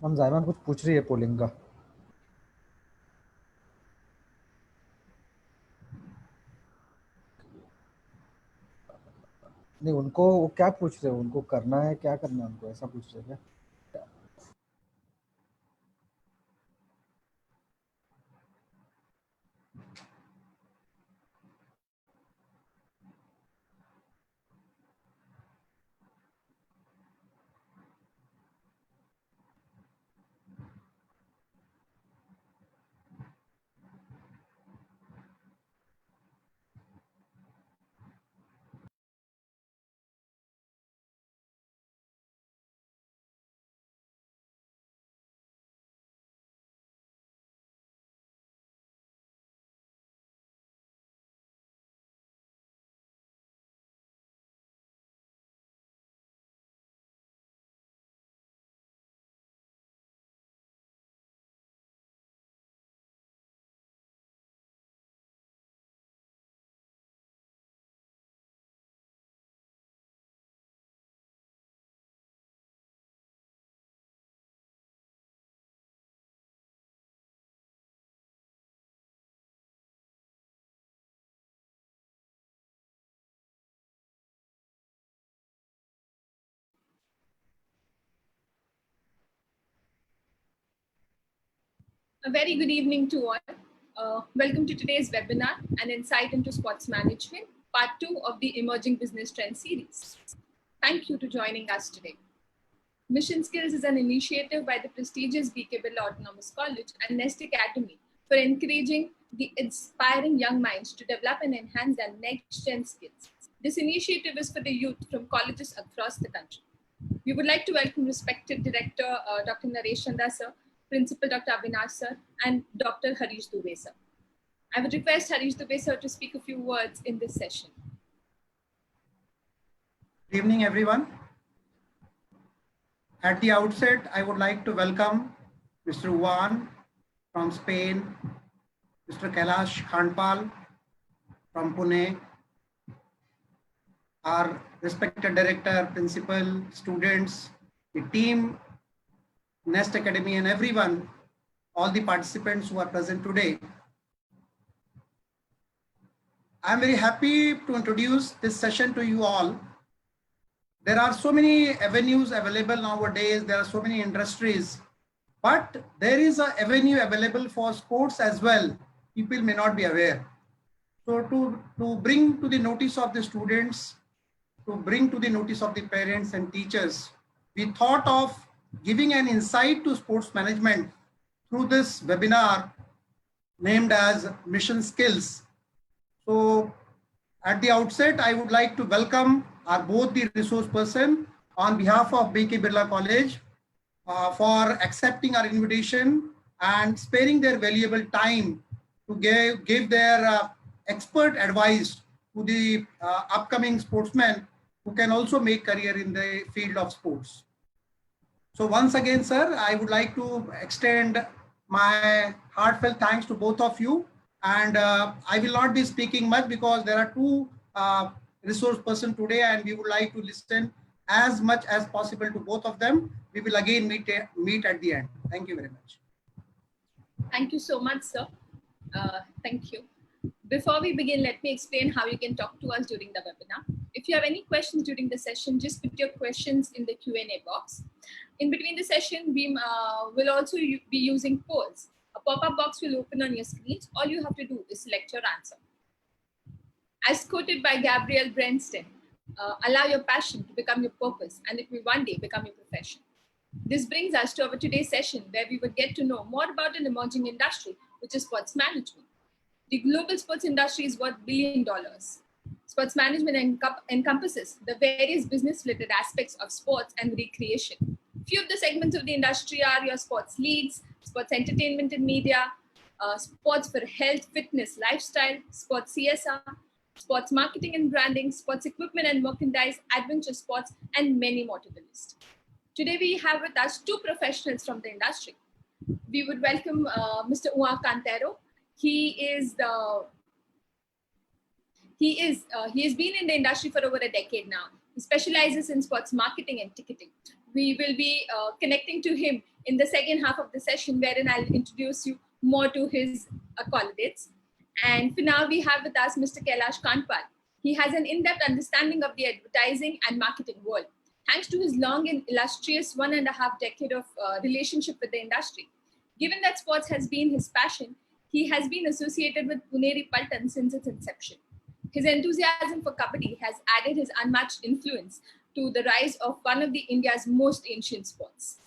हम जायमान कुछ पूछ रही है पोलिंग का। नहीं, उनको वो क्या पूछ रहे हो, उनको करना है, क्या करना है उनको, ऐसा पूछ रहे हैं क्या? A very good evening to all. Welcome to today's webinar, An Insight into Sports Management, Part 2 of the Emerging Business Trend series. Thank you for joining us today. Mission Skills is an initiative by the prestigious Birla College and NEST Academy for encouraging the inspiring young minds to develop and enhance their next-gen skills. This initiative is for the youth from colleges across the country. We would like to welcome respected Director Dr. Naresh Chanda sir, Principal Dr. Avinash sir, and Dr. Harish Dubey sir. I would request Harish Dubey sir to speak a few words in this session. Good evening, everyone. At the outset, I would like to welcome Mr. Juan from Spain, Mr. Kailash Kandpal from Pune, our respected director, principal, students, the team, NEST Academy, and everyone, all the participants who are present today. I'm very happy to introduce this session to you all. There are so many avenues available nowadays. There are so many industries, but there is an avenue available for sports as well. People may not be aware. So to bring to the notice of the students, to bring to the notice of the parents and teachers, we thought of giving an insight to sports management through this webinar named as Mission Skills. So at the outset, I would like to welcome both the resource person on behalf of Birla College for accepting our invitation and sparing their valuable time to give their expert advice to the upcoming sportsmen who can also make career in the field of sports. So once again, sir, I would like to extend my heartfelt thanks to both of you. And I will not be speaking much because there are two resource person today and we would like to listen as much as possible to both of them. We will again meet at the end. Thank you very much. Thank you so much, sir. Thank you. Before we begin, let me explain how you can talk to us during the webinar. If you have any questions during the session, just put your questions in the Q&A box. In between the session, we will also be using polls. A pop-up box will open on your screens. All you have to do is select your answer. As quoted by Gabrielle Brenston, allow your passion to become your purpose and it will one day become your profession. This brings us to our today's session where we would get to know more about an emerging industry, which is sports management. The global sports industry is worth $1 billion. Sports management encompasses the various business-related aspects of sports and recreation. Few of the segments of the industry are your sports leagues, sports entertainment and media, sports for health, fitness, lifestyle, sports CSR, sports marketing and branding, sports equipment and merchandise, adventure sports, and many more to the list. Today we have with us two professionals from the industry. We would welcome Mr. Juan Cantero. He has been in the industry for over a decade now. He specializes in sports marketing and ticketing. we will be connecting to him in the second half of the session, wherein I'll introduce you more to his colleagues. And for now, we have with us Mr. Kailash Kandpal. He has an in-depth understanding of the advertising and marketing world, thanks to his long and illustrious 1.5 decade of relationship with the industry. Given that sports has been his passion, he has been associated with Puneri Paltan since its inception. His enthusiasm for kabaddi has added his unmatched influence to the rise of one of the India's most ancient sports.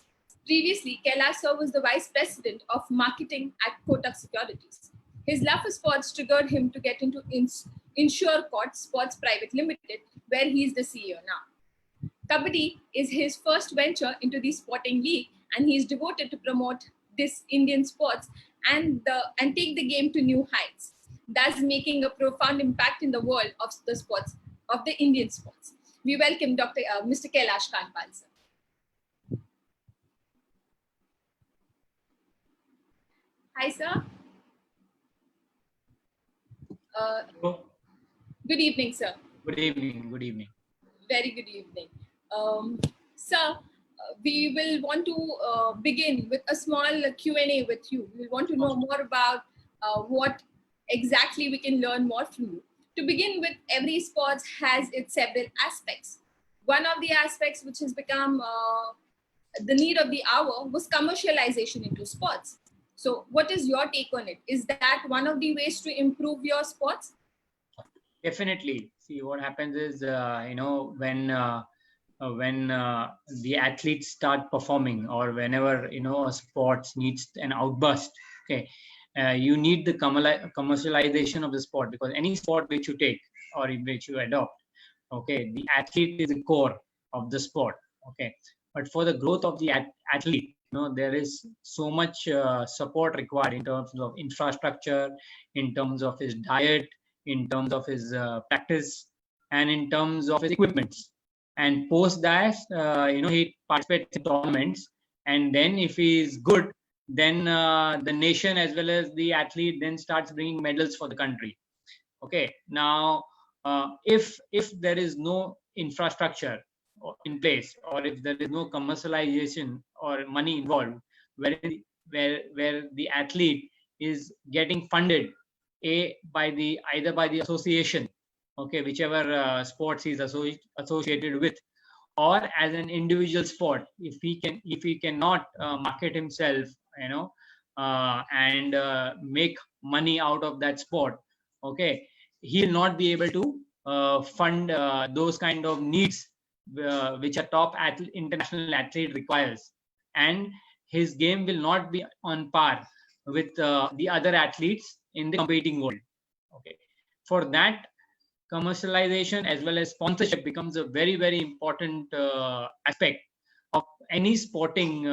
Previously, Kailash served as the Vice President of Marketing at Kotak Securities. His love for sports triggered him to get into Insurekot Sports Pvt Ltd, where he is the CEO now. Kabaddi is his first venture into the sporting league, and he is devoted to promote this Indian sports and take the game to new heights, thus making a profound impact in the world of the sports, of the Indian sports. We welcome Mr. Kailash Kandpal, sir. Hi, sir. Good evening, sir. Good evening. Good evening. Very good evening. Sir, we will want to begin with a small Q&A with you. We want to know more about what exactly we can learn more from you. To begin with, every sport has its several aspects. One of the aspects which has become the need of the hour was commercialization into sports. So what is your take on it? Is that one of the ways to improve your sports? Definitely. See, what happens is, when the athletes start performing, or whenever, a sports needs an outburst, okay, you need the commercialization of the sport, because any sport which you take or which you adopt, okay, the athlete is the core of the sport, okay. But for the growth of the athlete, there is so much support required in terms of infrastructure, in terms of his diet, in terms of his practice, and in terms of his equipments. And post that, he participates in tournaments, and then if he is good, then the nation as well as the athlete then starts bringing medals for the country. Okay. Now, if there is no infrastructure in place, or if there is no commercialization or money involved, where the athlete is getting funded either by the association, okay, whichever sports he's associated with, or as an individual sport, if he cannot market himself, and make money out of that sport, okay, he'll not be able to fund those kind of needs which a top international athlete requires, and his game will not be on par with the other athletes in the competing world. Okay, for that, commercialization as well as sponsorship becomes a very, very important aspect of any sporting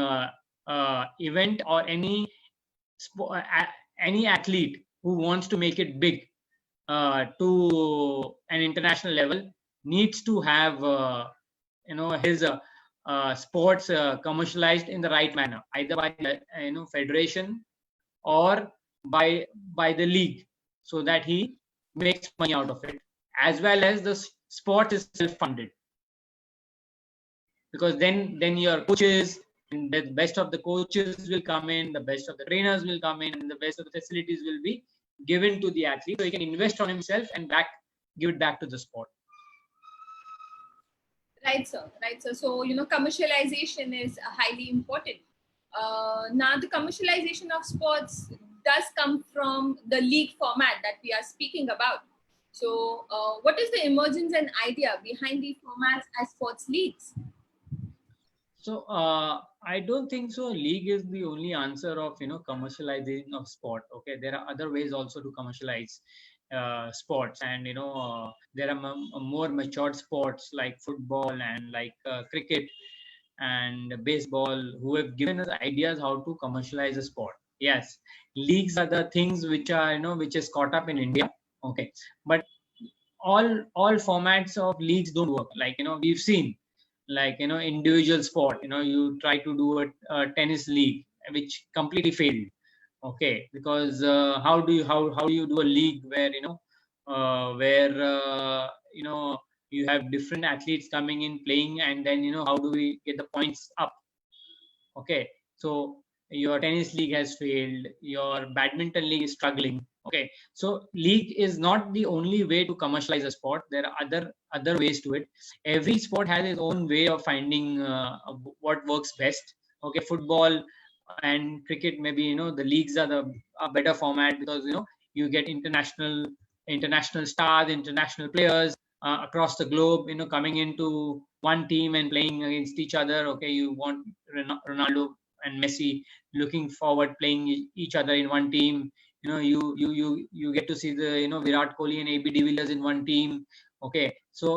event, or any athlete who wants to make it big to an international level needs to have his sports commercialized in the right manner, either by the federation or by the league, so that he makes money out of it, as well as the sport is self-funded. Because then your coaches, and the best of the coaches will come in, the best of the trainers will come in, and the best of the facilities will be given to the athlete, so he can invest on himself and give it back to the sport. Right, sir. Right, sir. So, commercialization is highly important. Now, the commercialization of sports does come from the league format that we are speaking about. So, what is the emergence and idea behind the formats as sports leagues? So, I don't think so. League is the only answer of commercialization of sport. Okay, there are other ways also to commercialize sports, and there are more matured sports like football and like cricket and baseball, who have given us ideas how to commercialize a sport. Yes, leagues are the things which are which is caught up in India. Okay, but all formats of leagues don't work. Like we've seen, like individual sport. You try to do a tennis league, which completely failed. Okay, because how do you do a league where where you have different athletes coming in playing, and then how do we get the points up? Okay, so your tennis league has failed, your badminton league is struggling. Okay, so league is not the only way to commercialize a sport. There are other ways to it. Every sport has its own way of finding what works best. Okay, football and cricket, maybe the leagues are the a better format, because you get international stars, international players across the globe, coming into one team and playing against each other. Okay, you want Ronaldo and Messi looking forward playing each other in one team. You get to see the Virat Kohli and AB de Villiers in one team. Okay, so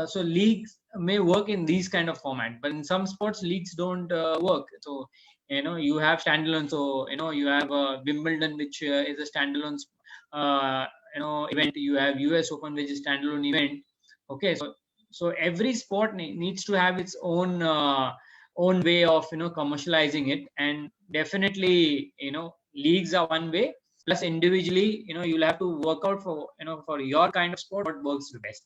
so leagues may work in these kind of format, but in some sports leagues don't work. So you have standalone. So you have Wimbledon, which is a standalone uh, event. You have US Open, which is standalone event. Okay, so every sport needs to have its own way of commercializing it. And definitely leagues are one way, plus individually you'll have to work out for for your kind of sport what works the best.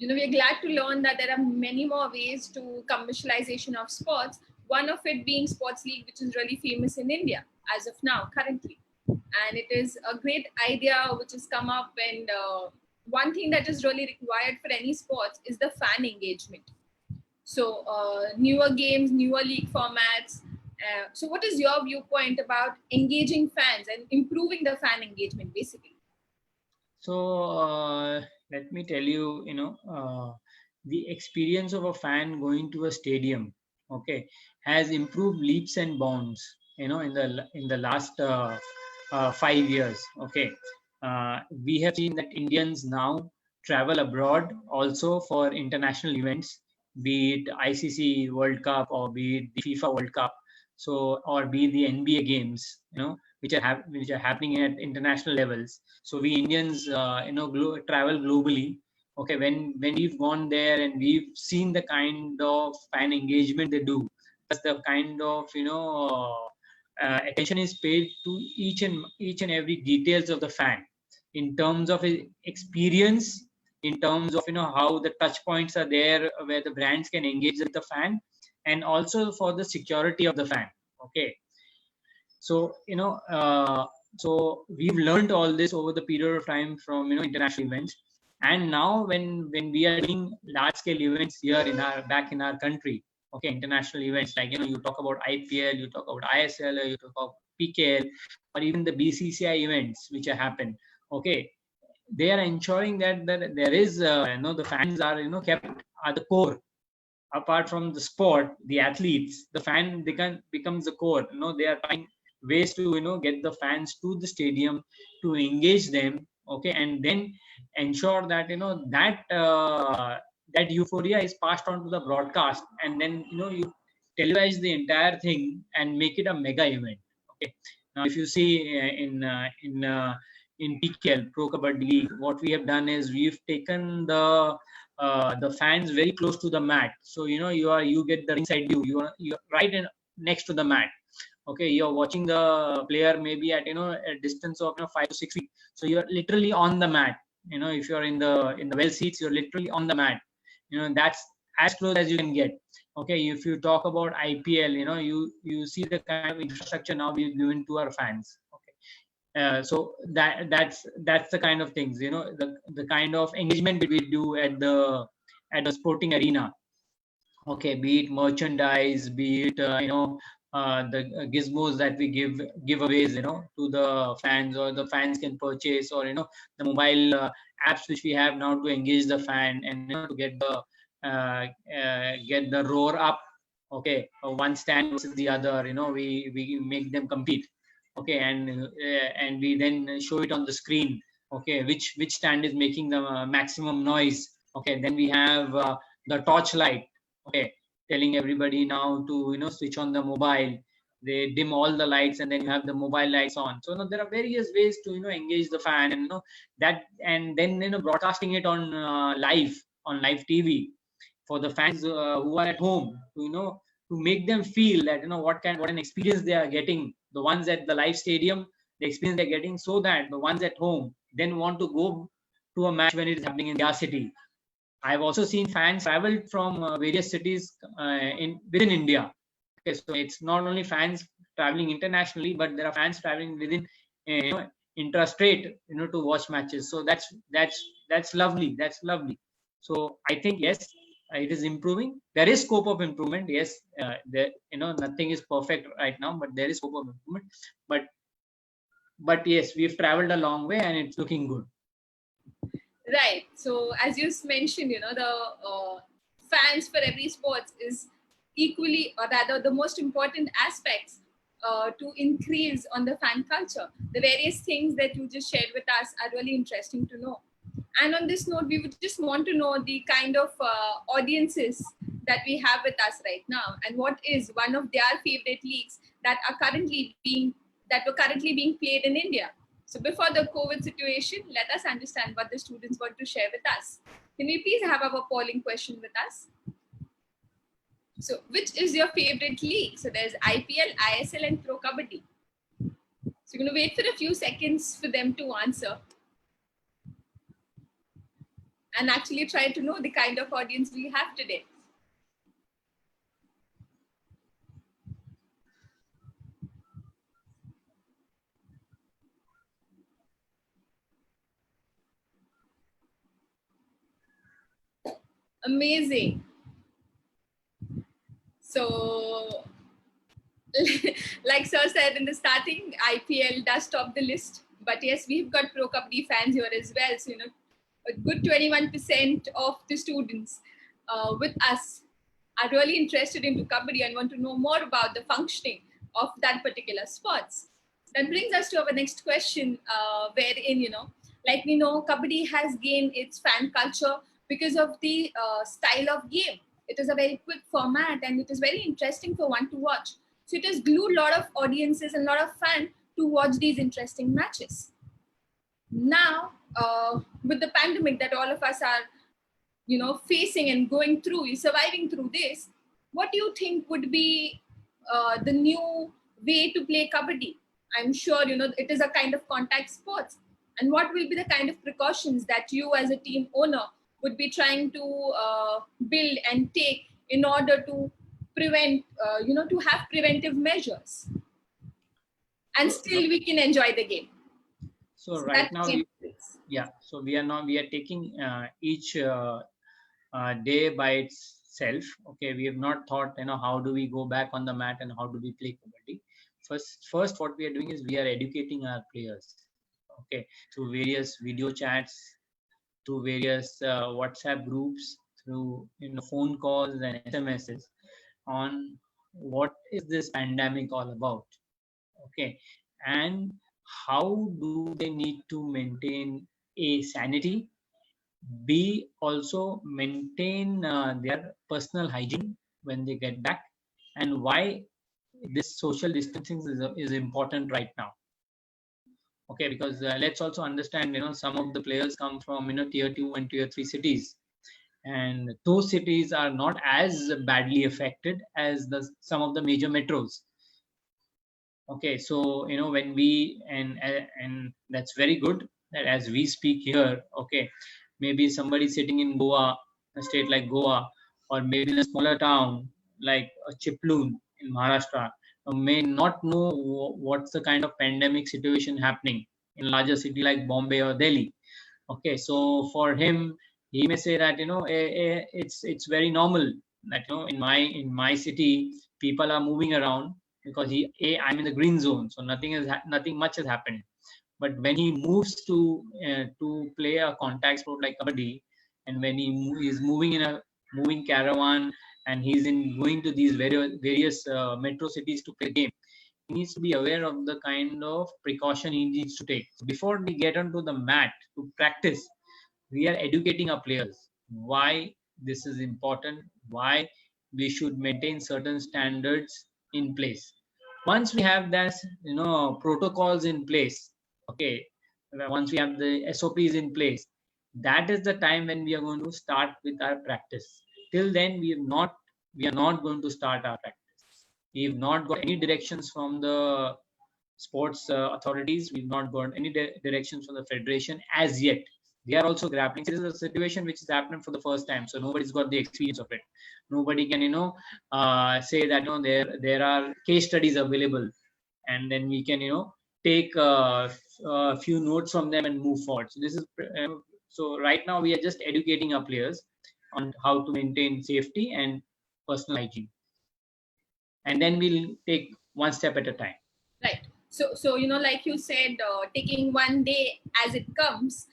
We are glad to learn that there are many more ways to commercialization of sports. One of it being sports league, which is really famous in India as of now, currently. And it is a great idea which has come up. And one thing that is really required for any sports is the fan engagement. So newer games, newer league formats. So what is your viewpoint about engaging fans and improving the fan engagement, basically? So let me tell you, the experience of a fan going to a stadium, okay, has improved leaps and bounds, in the last 5 years. Okay, we have seen that Indians now travel abroad also for international events, be it ICC World Cup or be it the FIFA World Cup, so or be it the NBA games, which are happening at international levels. So we Indians, travel globally. Okay, when we've gone there and we've seen the kind of fan engagement they do, plus the kind of attention is paid to each and every details of the fan, in terms of his experience, in terms of how the touch points are there where the brands can engage with the fan, and also for the security of the fan. Okay, so so we've learned all this over the period of time from international events. And now when we are doing large scale events here back in our country, okay, international events like you talk about IPL, you talk about ISL, you talk about PKL, or even the BCCI events which are happen. Okay, they are ensuring that there is the fans are kept at the core. Apart from the sport, the athletes, the fan becomes the core. They are finding ways to get the fans to the stadium, to engage them. Okay, and then ensure that that euphoria is passed on to the broadcast, and then you televise the entire thing and make it a mega event. Okay, now if you see in PKL, Pro Kabaddi League, what we have done is we've taken the fans very close to the mat. So you get the ringside view. You're right next to the mat. Okay, you're watching the player maybe at a distance of 5 to 6 feet. So you're literally on the mat. If you're in the well seats, you're literally on the mat. That's as close as you can get. Okay, if you talk about IPL, you see the kind of infrastructure now we've given to our fans. Okay, so that's the kind of things, the kind of engagement we do at the sporting arena. Okay, be it merchandise, be it the gizmos that we give giveaways to the fans, or the fans can purchase, or the mobile apps which we have now to engage the fan, and to get the roar up. Okay, one stand versus the other, we make them compete. Okay, and we then show it on the screen. Okay, which stand is making the maximum noise. Okay, then we have the torchlight. Okay, telling everybody now to switch on the mobile. They dim all the lights, and then you have the mobile lights on. So there are various ways to engage the fan, and that, and then broadcasting it on live TV for the fans who are at home, to make them feel that what an experience they are getting. The ones at the live stadium, the experience they're getting, so that the ones at home then want to go to a match when it is happening in their city. I've also seen fans travel from various cities within India. Okay, so it's not only fans traveling internationally, but there are fans traveling within, intrastate, to watch matches. So that's lovely. That's lovely. So I think yes, it is improving. There is scope of improvement. Yes, there, nothing is perfect right now, but there is scope of improvement. But yes, we've traveled a long way, and it's looking good. Right. So as you mentioned, the fans for every sport is equally, or rather the most important aspects to increase on the fan culture. The various things that you just shared with us are really interesting to know. And on this note, we would just want to know the kind of audiences that we have with us right now, and what is one of their favorite leagues that were currently being played in India. So before the COVID situation, let us understand what the students want to share with us. Can we please have our polling question with us? So which is your favorite league? So there's IPL, ISL and Pro Kabaddi. So you're going to wait for a few seconds for them to answer. And actually try to know the kind of audience we have today. Amazing. So, like Sir said in the starting, IPL does top the list. But yes, we've got Pro Kabaddi fans here as well. So, a good 21% of the students with us are really interested into Kabaddi and want to know more about the functioning of that particular sports. That brings us to our next question, wherein, like we know, Kabaddi has gained its fan culture because of the style of game. It is a very quick format and it is very interesting for one to watch. So it has glued a lot of audiences and a lot of fans to watch these interesting matches. Now, with the pandemic that all of us are, facing and going through, surviving through this, what do you think would be the new way to play Kabaddi? I'm sure, it is a kind of contact sports. And what will be the kind of precautions that you as a team owner would be trying to build and take in order to prevent, to have preventive measures? And still we can enjoy the game. So right now, so we are taking each day by itself. Okay, we have not thought, how do we go back on the mat and how do we play Kabaddi. First, what we are doing is we are educating our players. Okay, through various video chats, through various WhatsApp groups, through phone calls and SMSs on what is this pandemic all about. Okay, and how do they need to maintain A, sanity, B, also maintain their personal hygiene when they get back, and why this social distancing is important right now. Okay, because let's also understand, some of the players come from, tier 2 and tier 3 cities, and those cities are not as badly affected as some of the major metros. Okay, so when we and that's very good that as we speak here, okay, maybe somebody sitting in Goa, a state like Goa, or maybe in a smaller town like Chiploon in Maharashtra, may not know what's the kind of pandemic situation happening in larger city like Bombay or Delhi. Okay, so for him, he may say that it's very normal that in my city people are moving around because I'm in the green zone, so nothing much has happened. But when he moves to play a contact sport like Kabaddi, and when he is moving in a moving caravan and he's going to these various metro cities to play game, he needs to be aware of the kind of precaution he needs to take. So before we get onto the mat to practice, we are educating our players why this is important, why we should maintain certain standards in place. Once we have that, protocols in place, okay, once we have the SOPs in place, that is the time when we are going to start with our practice. Till then, we are not going to start our practice. We've not got any directions from the sports authorities. We've not got any directions from the federation as yet. They are also grappling. This is a situation which is happening for the first time, so nobody's got the experience of it. Nobody can say that there are case studies available, and then we can take a few notes from them and move forward. So this is so right now we are just educating our players on how to maintain safety and personal hygiene, and then we'll take one step at a time. Right. So like you said, taking one day as it comes.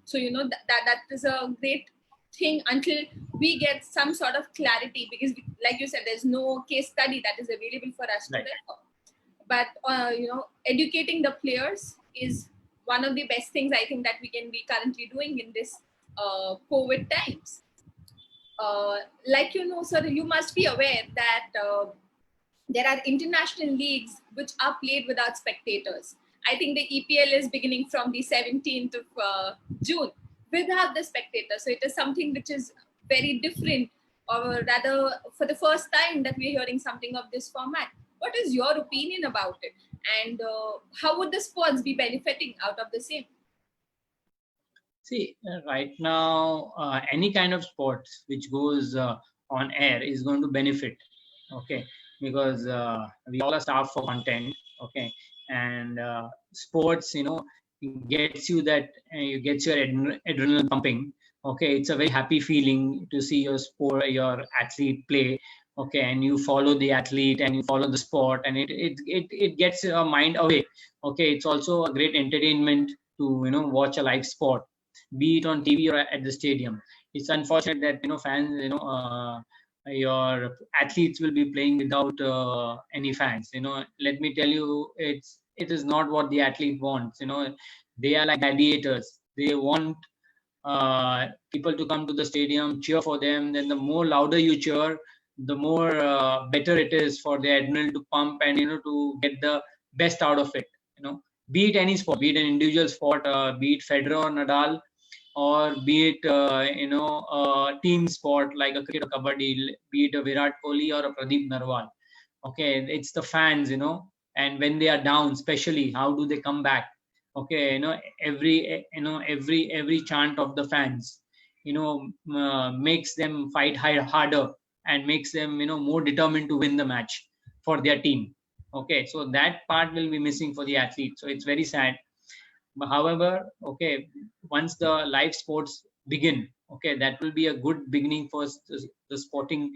So that is a great thing until we get some sort of clarity, because like you said, there's no case study that is available for us to refer. But educating the players is one of the best things I think that we can be currently doing in this COVID times. Like sir, you must be aware that there are international leagues which are played without spectators. I think the EPL is beginning from the 17th of June without the spectators. So it is something which is very different, or rather for the first time that we're hearing something of this format. What is your opinion about it? And how would the sports be benefiting out of the same? See, right now, any kind of sports which goes on air is going to benefit, okay? Because we all are starved for content, okay? And sports, gets you that, gets your adrenaline pumping, okay? It's a very happy feeling to see your athlete play, okay? And you follow the athlete and you follow the sport, and it gets your mind away, okay? It's also a great entertainment to watch a live sport, be it on TV or at the stadium. It's unfortunate that fans, your athletes will be playing without any fans. Let me tell you, it is not what the athlete wants. They are like gladiators. They want people to come to the stadium, cheer for them. Then the more louder you cheer, the more better it is for the adrenaline to pump and to get the best out of it. Be it any sport, be it an individual sport, be it Federer or Nadal, or be it a team sport like a cricket or kabaddi, be it a Virat Kohli or a Pradeep Narwal. Okay, it's the fans, and when they are down, especially, how do they come back? Okay, every chant of the fans, makes them fight harder and makes them more determined to win the match for their team. Okay, so that part will be missing for the athlete. So it's very sad. However, okay, once the live sports begin, okay, that will be a good beginning for the sporting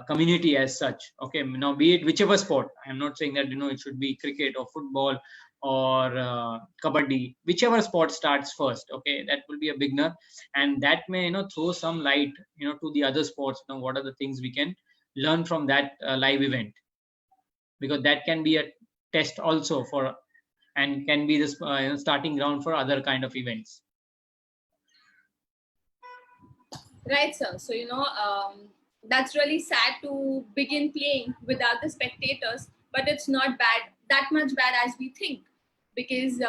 community as such. Okay, now be it whichever sport. I'm not saying that it should be cricket or football or kabaddi. Whichever sport starts first, okay, that will be a beginner, and that may throw some light to the other sports. What are the things we can learn from that live event, because that can be a test also for, and can be the starting ground for other kind of events. Right, sir. So that's really sad to begin playing without the spectators, but it's not that much bad as we think, because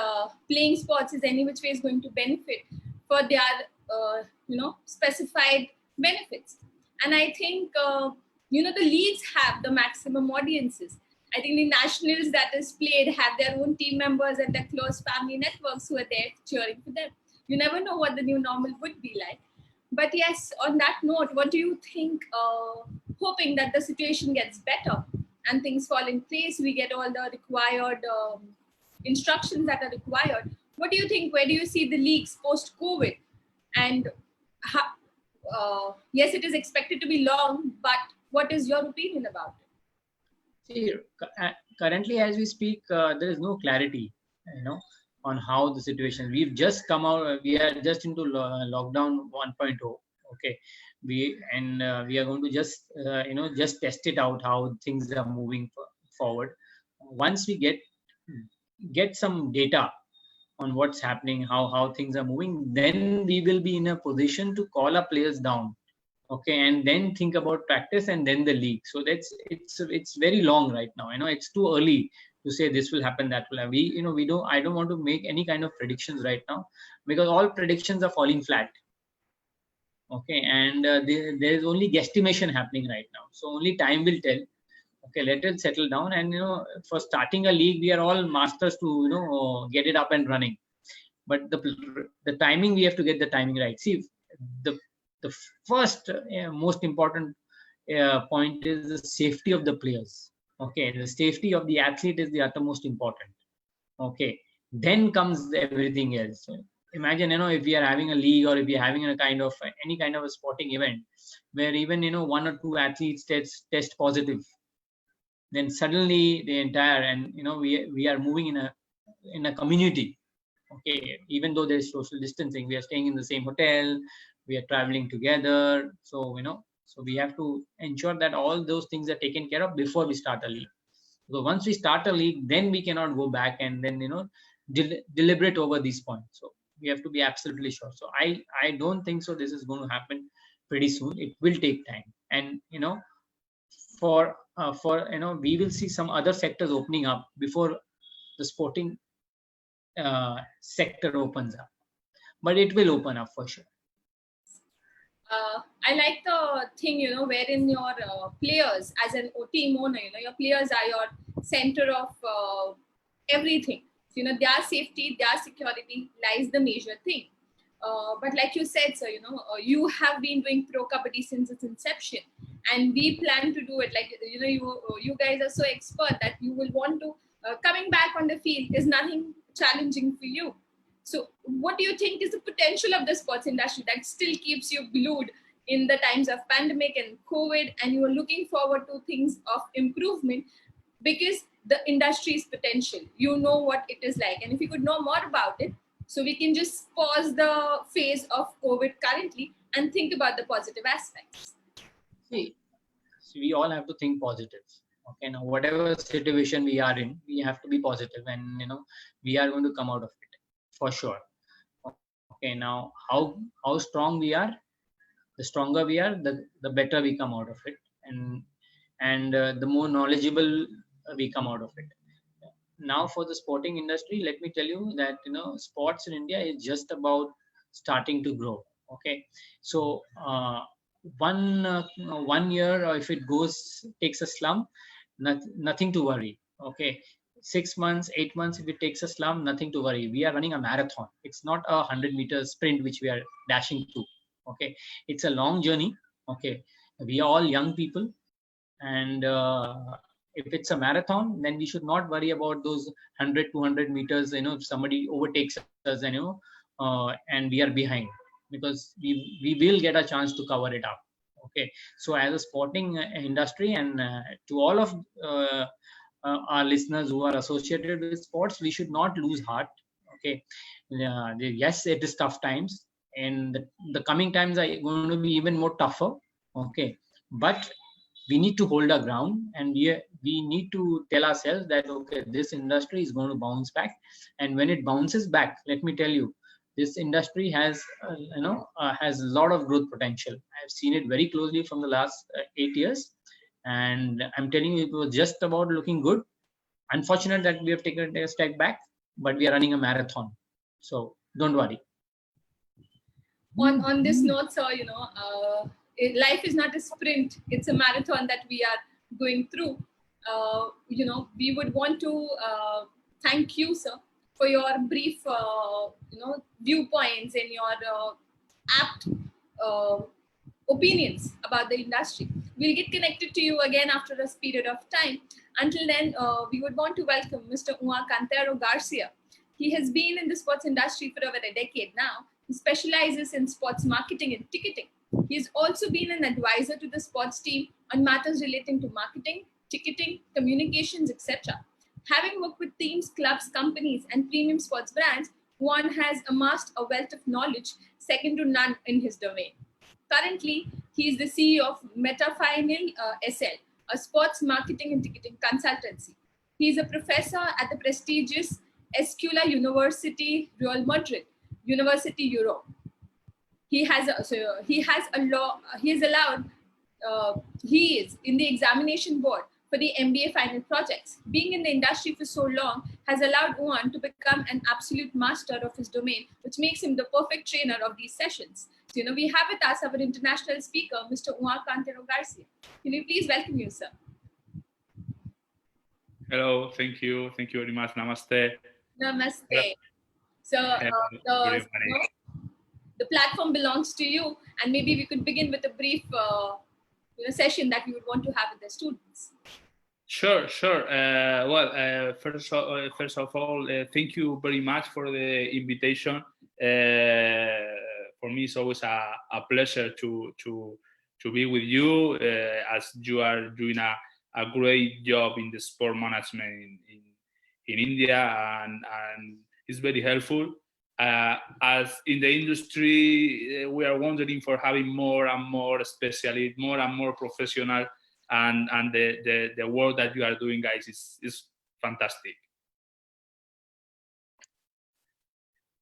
playing sports is any which way is going to benefit for their specified benefits. And I think the leagues have the maximum audiences. I think the nationals that is played have their own team members and their close family networks who are there cheering for them. You never know what the new normal would be like. But yes, on that note, what do you think, hoping that the situation gets better and things fall in place, we get all the required instructions that are required. What do you think? Where do you see the leagues post-COVID? And yes, it is expected to be long, but what is your opinion about it? See, currently as we speak, there is no clarity, on how the situation. We've just come out. We are just into lockdown 1.0. Okay, we are going to just just test it out how things are moving forward. Once we get some data on what's happening, how things are moving, then we will be in a position to call our players down. Okay, and then think about practice and then the league. So it's very long right now. It's too early to say this will happen, that will happen. I don't want to make any kind of predictions right now, because all predictions are falling flat. Okay, and there is only guesstimation happening right now. So only time will tell. Okay, let it settle down. And for starting a league, we are all masters to get it up and running. but the timing, we have to get the timing right. See, the first most important point is the safety of the players. Okay, the safety of the athlete is the uttermost important. Okay, then comes everything else. Imagine, if we are having a league, or if we are having a kind of any kind of a sporting event where even one or two athletes test positive, then suddenly the entire, and we are moving in a community. Okay, even though there's social distancing, we are staying in the same hotel, we are traveling together, so so we have to ensure that all those things are taken care of before we start a league. So once we start a league, then we cannot go back and then deliberate over these points. So we have to be absolutely sure. So I don't think so this is going to happen pretty soon. It will take time, and for we will see some other sectors opening up before the sporting sector opens up, but it will open up for sure. I like the thing, wherein your players, as an team owner, your players are your center of everything. So, their safety, their security lies the major thing. But like you said, sir, you have been doing Pro Kabaddi since its inception, and we plan to do it. Like, you guys are so expert that you will want to, coming back on the field is nothing challenging for you. So what do you think is the potential of the sports industry that still keeps you glued in the times of pandemic and COVID, and you are looking forward to things of improvement because the industry's potential, what it is like. And if you could know more about it, so we can just pause the phase of COVID currently and think about the positive aspects. See, we all have to think positive. Okay, now whatever situation we are in, we have to be positive, and we are going to come out of it for sure. Okay, now how strong we are, the stronger we are, the better we come out of it, and the more knowledgeable we come out of it. Now for the sporting industry, let me tell you that sports in India is just about starting to grow. Okay, so one year, or if it takes a slump, nothing to worry. Okay, 6 months, 8 months, if it takes a slump, nothing to worry. We are running a marathon. It's not a 100-meter sprint which we are dashing to. Okay, it's a long journey. Okay, we are all young people, and if it's a marathon, then we should not worry about those 100, 200 meters. If somebody overtakes us, and we are behind, because we will get a chance to cover it up. Okay, so as a sporting industry, and to all of our listeners who are associated with sports, we should not lose heart. Okay, yes, it is tough times, and the coming times are going to be even more tougher. Okay, but we need to hold our ground, and we need to tell ourselves that okay, this industry is going to bounce back, and when it bounces back, let me tell you, this industry has has a lot of growth potential. I've seen it very closely from the last 8 years, and I'm telling you, it was just about looking good. Unfortunate that we have taken a step back, but we are running a marathon, so don't worry. On this note, sir, life is not a sprint, it's a marathon that we are going through. We would want to thank you, sir, for your brief viewpoints and your apt opinions about the industry. We'll get connected to you again after a period of time. Until then, we would want to welcome Mr. Juan Cantero Garcia. He has been in the sports industry for over a decade now. He specializes in sports marketing and ticketing. He has also been an advisor to the sports team on matters relating to marketing, ticketing, communications, etc. Having worked with teams, clubs, companies, and premium sports brands, Juan has amassed a wealth of knowledge second to none in his domain. Currently, he is the CEO of Meta Final SL, a sports marketing and ticketing consultancy. He is a professor at the prestigious Escuela University Real Madrid, University Europe. He is in the examination board for the MBA final projects. Being in the industry for so long has allowed Juan to become an absolute master of his domain, which makes him the perfect trainer of these sessions. So, we have with us our international speaker, Mr. Juan Cantero Garcia. Can you please welcome you, sir? Hello, thank you very much. Namaste. Namaste. So Very funny. the platform belongs to you, and maybe we could begin with a brief session that we would want to have with the students. Sure, sure. First of all, thank you very much for the invitation. For me, it's always a pleasure to be with you, as you are doing a great job in the sport management in India, and it's very helpful. As in the industry, we are wondering for having more and more specialists, more and more professional, and the work that you are doing, guys, is fantastic.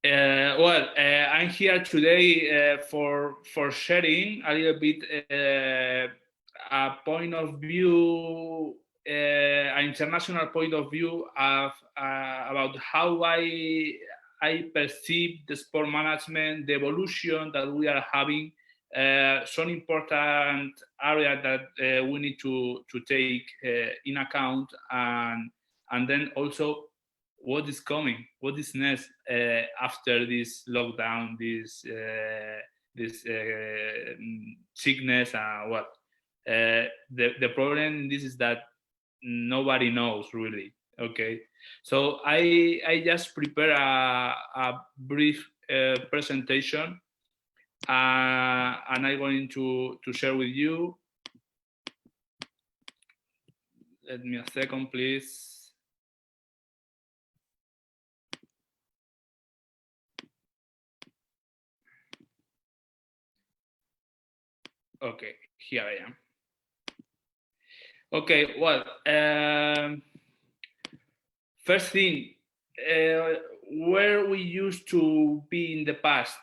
I'm here today for sharing a little bit a point of view, an international point of view of about how I perceive the sport management, the evolution that we are having, some important area that we need to take in account, and then also what is coming, what is next after this lockdown, this sickness, and what. The problem in this is that nobody knows really. Okay, so I just prepare a brief presentation, and I'm going to share with you. Let me a second, please. Okay, here I am. Okay, well, first thing, where we used to be in the past,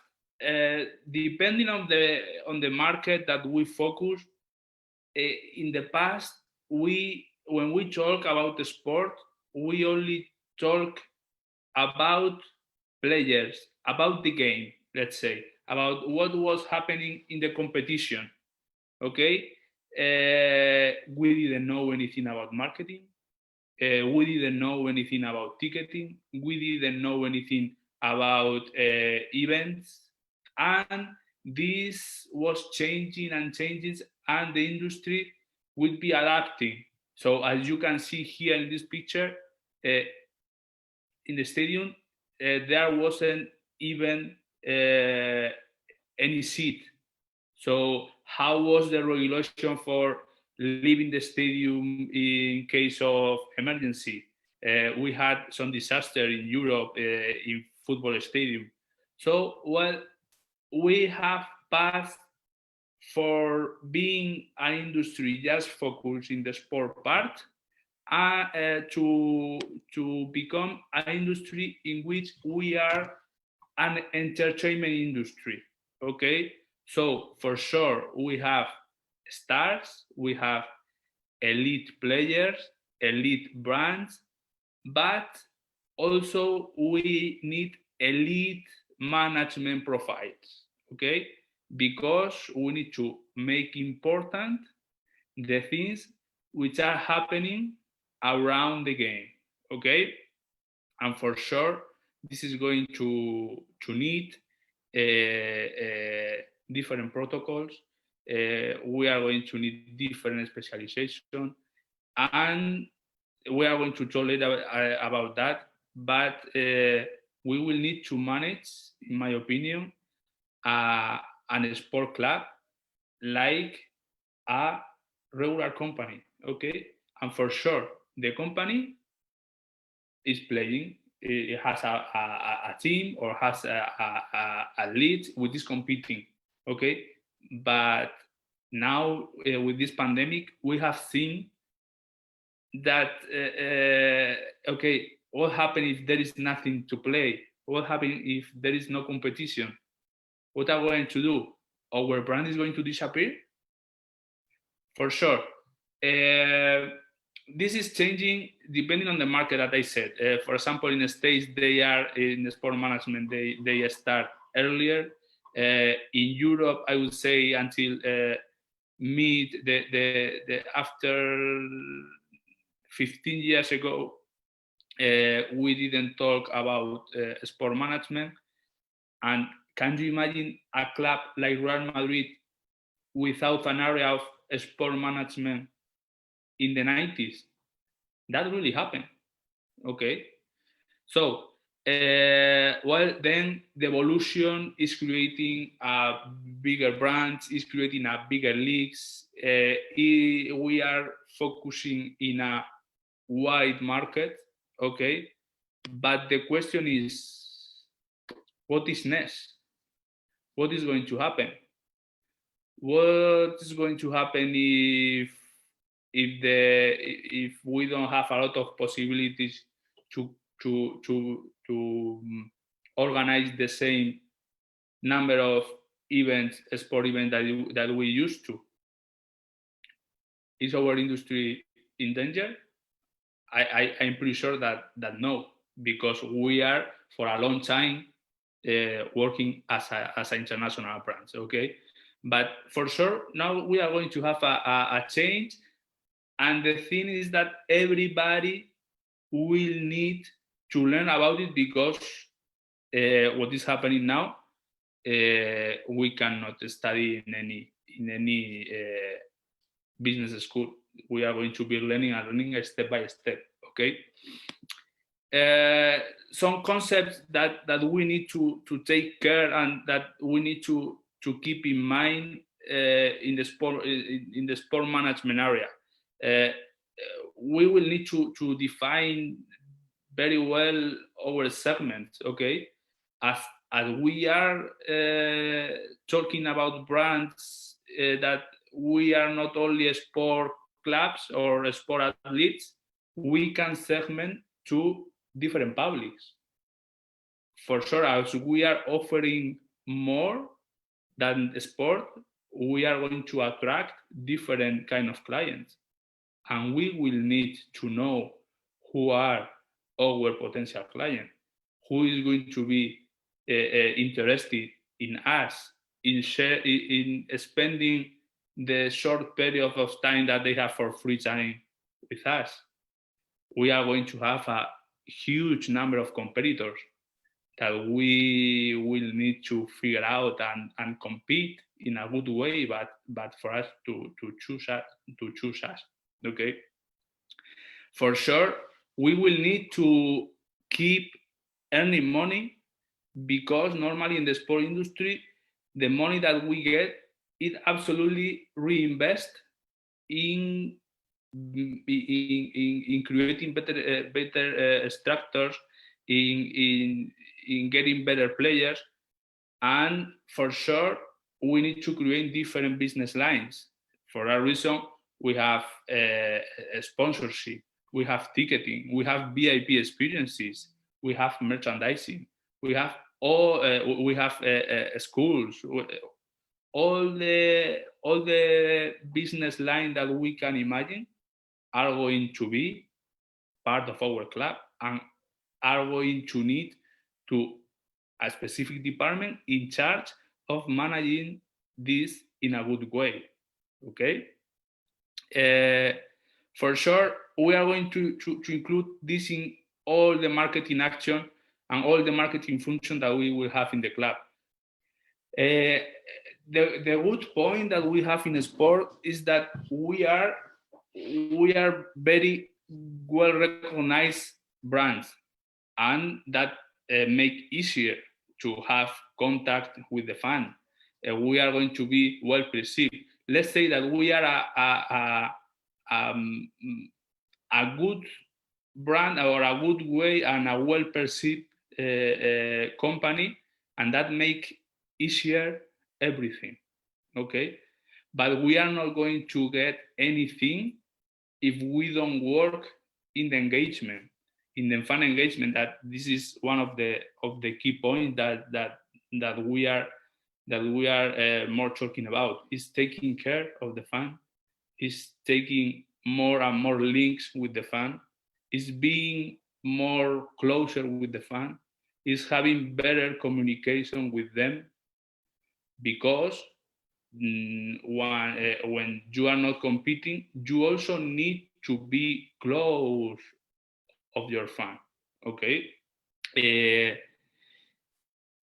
depending on the market that we focus, in the past, when we talk about the sport, we only talk about players, about the game, let's say, about what was happening in the competition. Okay, we didn't know anything about marketing. We didn't know anything about ticketing. We didn't know anything about events, and this was changing and changing, and the industry would be adapting. So as you can see here in this picture, in the stadium, there wasn't even any seat. So how was the regulation for leaving the stadium in case of emergency? We had some disaster in Europe in football stadium. So, well, we have passed for being an industry just focused in the sport part, to become an industry in which we are an entertainment industry. Okay, so for sure we have stars, we have elite players, elite brands, but also we need elite management profiles. Okay, because we need to make important the things which are happening around the game. Okay, and for sure this is going to need different protocols. We are going to need different specialization, and we are going to talk later about that. But we will need to manage, in my opinion, an sport club like a regular company. Okay, and for sure the company is playing. It has a team, or has a lead which is competing. Okay, but now with this pandemic, we have seen that okay, what happens if there is nothing to play? What happens if there is no competition? What are we going to do? Our brand is going to disappear? For sure. This is changing depending on the market, that I said. For example, in the States, they are in the sport management, they start earlier. In Europe, I would say until after 15 years ago, we didn't talk about sport management. And can you imagine a club like Real Madrid without an area of sport management in the 90s? That really happened. Okay. So, well, then the evolution is creating a bigger brands, is creating a bigger leagues. We are focusing in a wide market, okay? But the question is, what is next? What is going to happen? What is going to happen if we don't have a lot of possibilities to organize the same number of events, sport events that we used to? Is our industry in danger? I'm pretty sure that no, because we are for a long time working as an international brands, okay? But for sure, now we are going to have a change. And the thing is that everybody will need to learn about it, because what is happening now, we cannot study in any business school. We are going to be learning step by step, okay? Some concepts that we need to take care and that we need to keep in mind in the sport management area. We will need to define very well our segments, okay? As we are talking about brands, that we are not only sport clubs or sport athletes, we can segment to different publics. For sure, as we are offering more than sport, we are going to attract different kind of clients. And we will need to know who are our potential clients, who is going to be interested in us, in spending the short period of time that they have for free time with us. We are going to have a huge number of competitors that we will need to figure out and compete in a good way, but for us to choose us, okay? For sure, we will need to keep earning money, because normally in the sport industry, the money that we get is absolutely reinvest in creating better structures, in getting better players. And for sure, we need to create different business lines. For that reason, we have a sponsorship, we have ticketing, we have VIP experiences, we have merchandising, we have schools. All the business line that we can imagine are going to be part of our club and are going to need to a specific department in charge of managing this in a good way, okay? For sure, we are going to include this in all the marketing action and all the marketing function that we will have in the club. The good point that we have in sport is that we are very well recognized brands, and that make easier to have contact with the fan. We are going to be well perceived. Let's say that we are a good brand or a good way and a well perceived company, and that make easier everything, okay? But we are not going to get anything if we don't work in the engagement, in the fan engagement. That this is one of the key points that we are more talking about, is taking care of the fan, is taking more and more links with the fan, is being more closer with the fan, is having better communication with them, because when you are not competing, you also need to be close of your fan. Okay,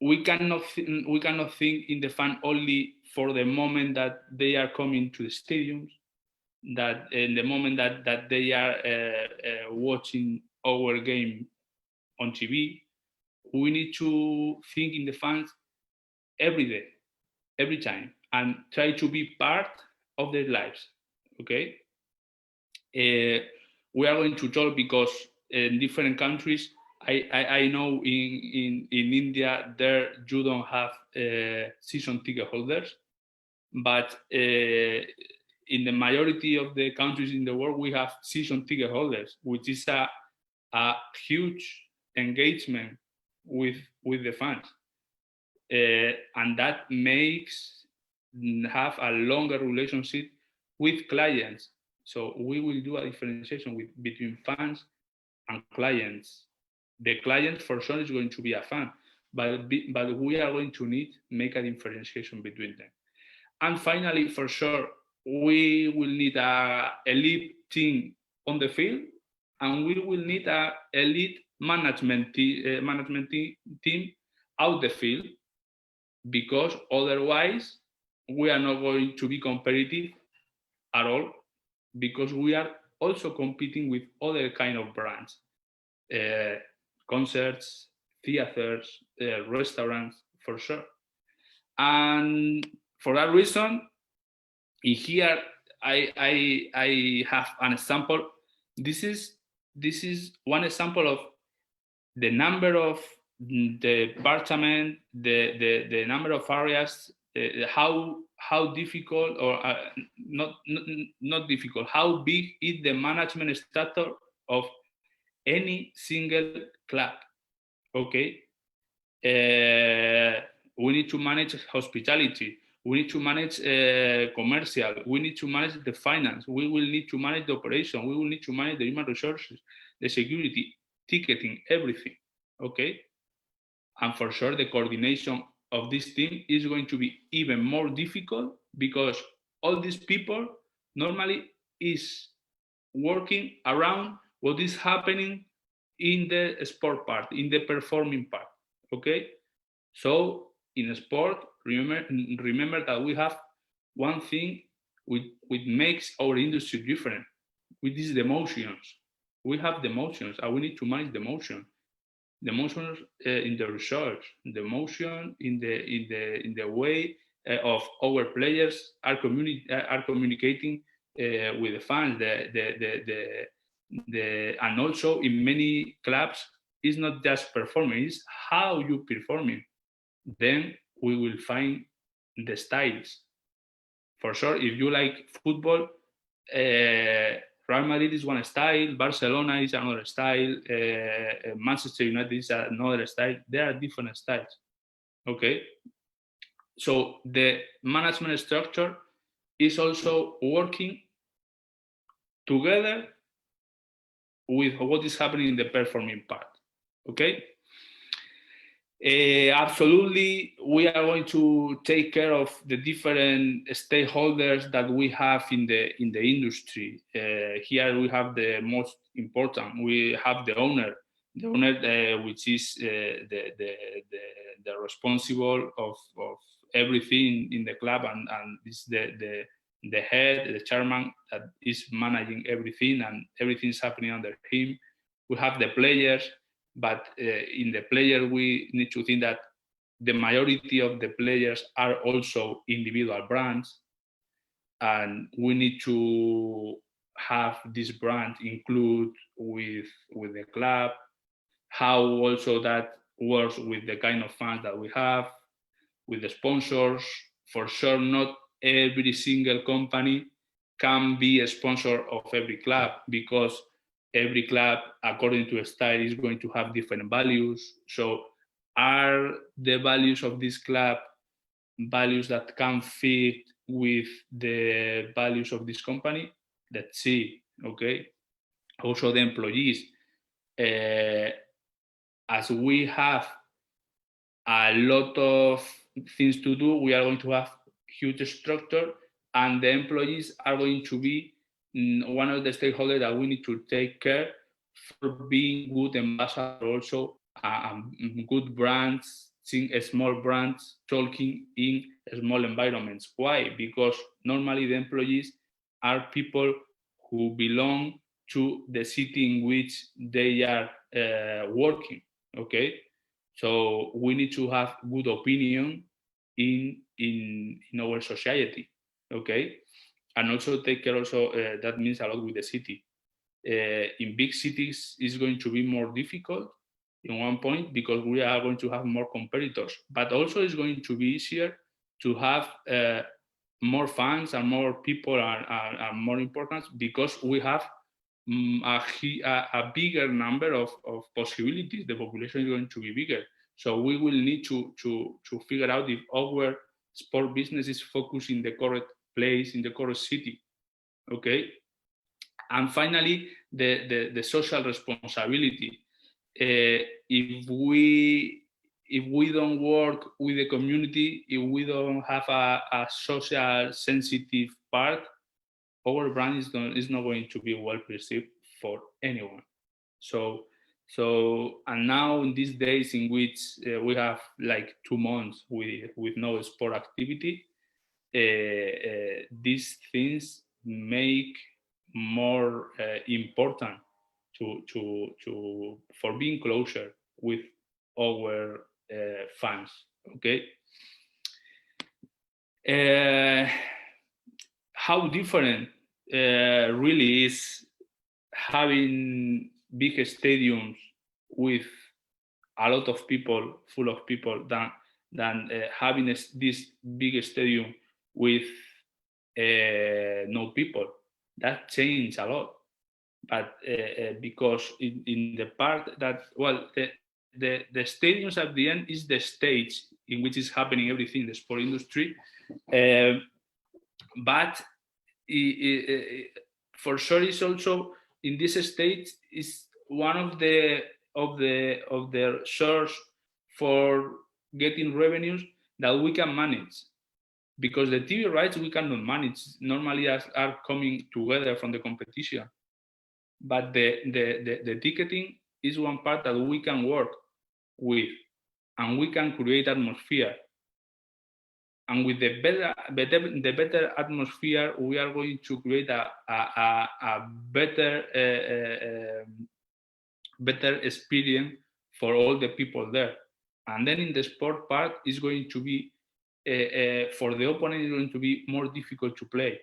we cannot think in the fan only for the moment that they are coming to the stadiums, that in the moment that they are watching our game on TV. We need to think in the fans every day, every time, and try to be part of their lives. Okay, we are going to talk because in different countries, I know in India there you don't have season ticket holders, but in the majority of the countries in the world we have season ticket holders, which is a huge engagement with the fans, and that makes have a longer relationship with clients. So we will do a differentiation between fans and clients. The client for sure is going to be a fan, but we are going to make a differentiation between them. And finally, for sure, we will need a elite team on the field, and we will need a elite management team out the field, because otherwise we are not going to be competitive at all, because we are also competing with other kind of brands, concerts, theaters, restaurants, for sure. And for that reason, in here I have an example. This is one example of the number of the department, the number of areas, how difficult or not difficult, how big is the management structure of any single club. Okay, we need to manage hospitality, we need to manage commercial, we need to manage the finance, we will need to manage the operation, we will need to manage the human resources, the security, ticketing, everything. Okay, and for sure the coordination of this team is going to be even more difficult, because all these people normally is working around what is happening in the sport part, in the performing part. Okay, so in sport, remember that we have one thing which makes our industry different, which is the emotions. We have the emotions, and we need to manage the emotion. The emotions in the research, the emotion in the way of our players are communicating with the fans. And also in many clubs, it's not just performing; it's how you performing. Then we will find the styles. For sure, if you like football, Real Madrid is one style, Barcelona is another style, Manchester United is another style. There are different styles. Okay, so the management structure is also working together with what is happening in the performing part. Okay, absolutely, we are going to take care of the different stakeholders that we have in the industry. Here we have the most important. We have the owner, which is the responsible of everything in the club, and is the head, the chairman, that is managing everything, and everything is happening under him. We have the players. But in the player, we need to think that the majority of the players are also individual brands, and we need to have this brand include with the club, how also that works with the kind of fans that we have, with the sponsors. For sure, not every single company can be a sponsor of every club, because every club, according to a style, is going to have different values. So are the values of this club values that can fit with the values of this company? Let's see. Okay, also the employees, as we have a lot of things to do, we are going to have huge structure, and the employees are going to be one of the stakeholders that we need to take care for being good ambassador also, good brands, seeing small brands talking in small environments. Why? Because normally the employees are people who belong to the city in which they are working. Okay, so we need to have good opinion in our society. Okay, and also take care. Also, that means a lot with the city. In big cities, it's going to be more difficult in one point because we are going to have more competitors, but also it's going to be easier to have more fans and more people are more important because we have a bigger number of possibilities. The population is going to be bigger. So we will need to figure out if our sport business is focused in the correct place, in the correct city. Okay. And finally, the social responsibility. If we don't work with the community, if we don't have a social sensitive part, our brand is not going to be well perceived for anyone. So and now in these days in which we have like 2 months with no sport activity, these things make more important for being closer with our fans. Okay. How different really is having big stadiums with a lot of people, full of people, than having this big stadium with no people. That changed a lot. But because in the part that, well, the stadiums at the end is the stage in which is happening everything, the sport industry. But for sure, is also in this stage is one of the source for getting revenues that we can manage, because the TV rights we cannot manage normally as are coming together from the competition. But the ticketing is one part that we can work with, and we can create atmosphere. And with the better atmosphere, we are going to create a better experience for all the people there. And then in the sport part, is going to be for the opponent is going to be more difficult to play.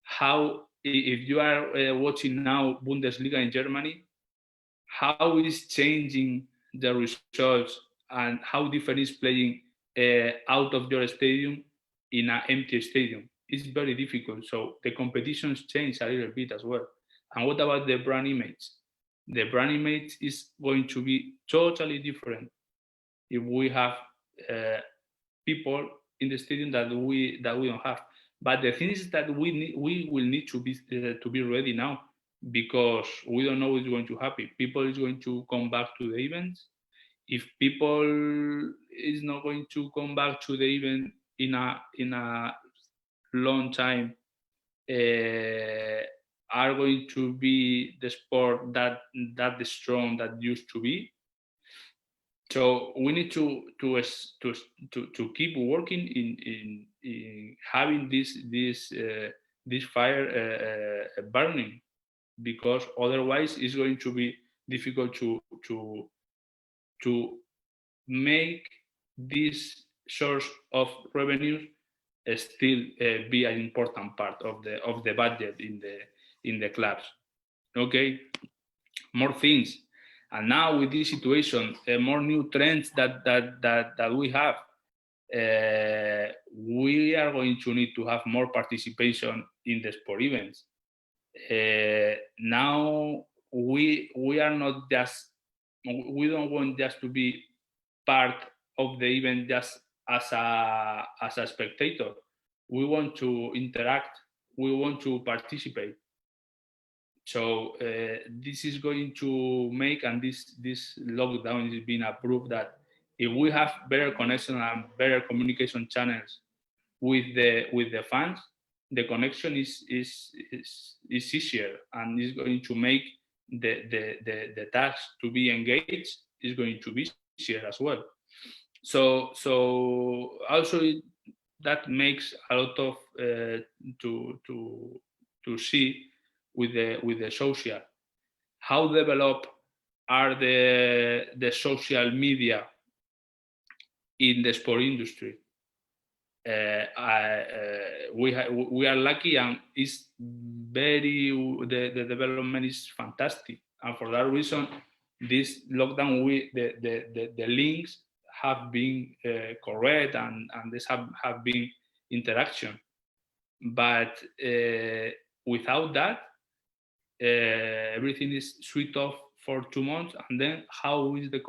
How, if you are watching now Bundesliga in Germany, how is changing the results and how different is playing out of your stadium in an empty stadium? It's very difficult. So the competitions change a little bit as well. And what about the brand image? The brand image is going to be totally different if we have people in the stadium that we don't have. But the thing is that we will need to be ready now, because we don't know what's going to happen. People is going to come back to the events. If people is not going to come back to the event in a long time, are going to be the sport that strong that used to be. So we need to keep working in having this fire burning, because otherwise it's going to be difficult to make this source of revenues still be an important part of the budget in the clubs. Okay, more things. And now with this situation, more new trends that we have, we are going to need to have more participation in the sport events. Now we are not just, we don't want just to be part of the event just as a spectator. We want to interact. We want to participate. So this is going to make, and this lockdown is being approved, that if we have better connection and better communication channels with the fans, the connection is easier, and is going to make the task to be engaged is going to be easier as well. So also that makes a lot of to see with the social. How developed are the social media in the sport industry? We are lucky, and it's very, the development is fantastic, and for that reason, this lockdown, the links have been correct, and this have been interaction, but without that, everything is switched off for 2 months, and then how is the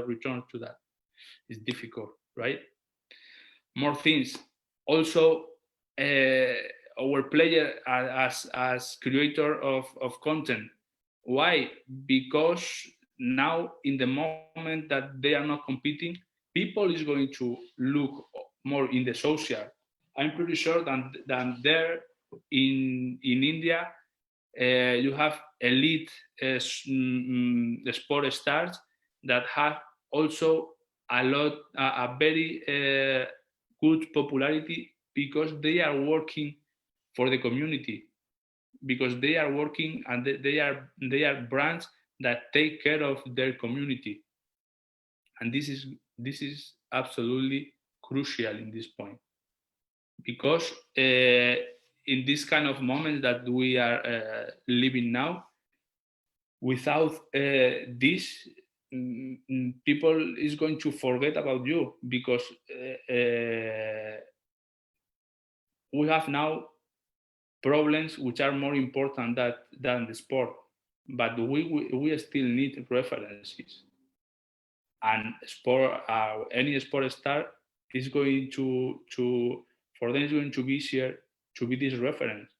return to that? It's difficult, right? More things. Also, our player as creator of content. Why? Because now, in the moment that they are not competing, people is going to look more in the social. I'm pretty sure that there in India, you have elite sport stars that have also a very good popularity, because they are working for the community, because they are working, and they are brands that take care of their community, and this is absolutely crucial in this point, because in this kind of moment that we are living now, without this, people is going to forget about you, because we have now problems which are more important than the sport, but we still need references, and sport, any sport star is going to for them, it's going to be easier to be this reference,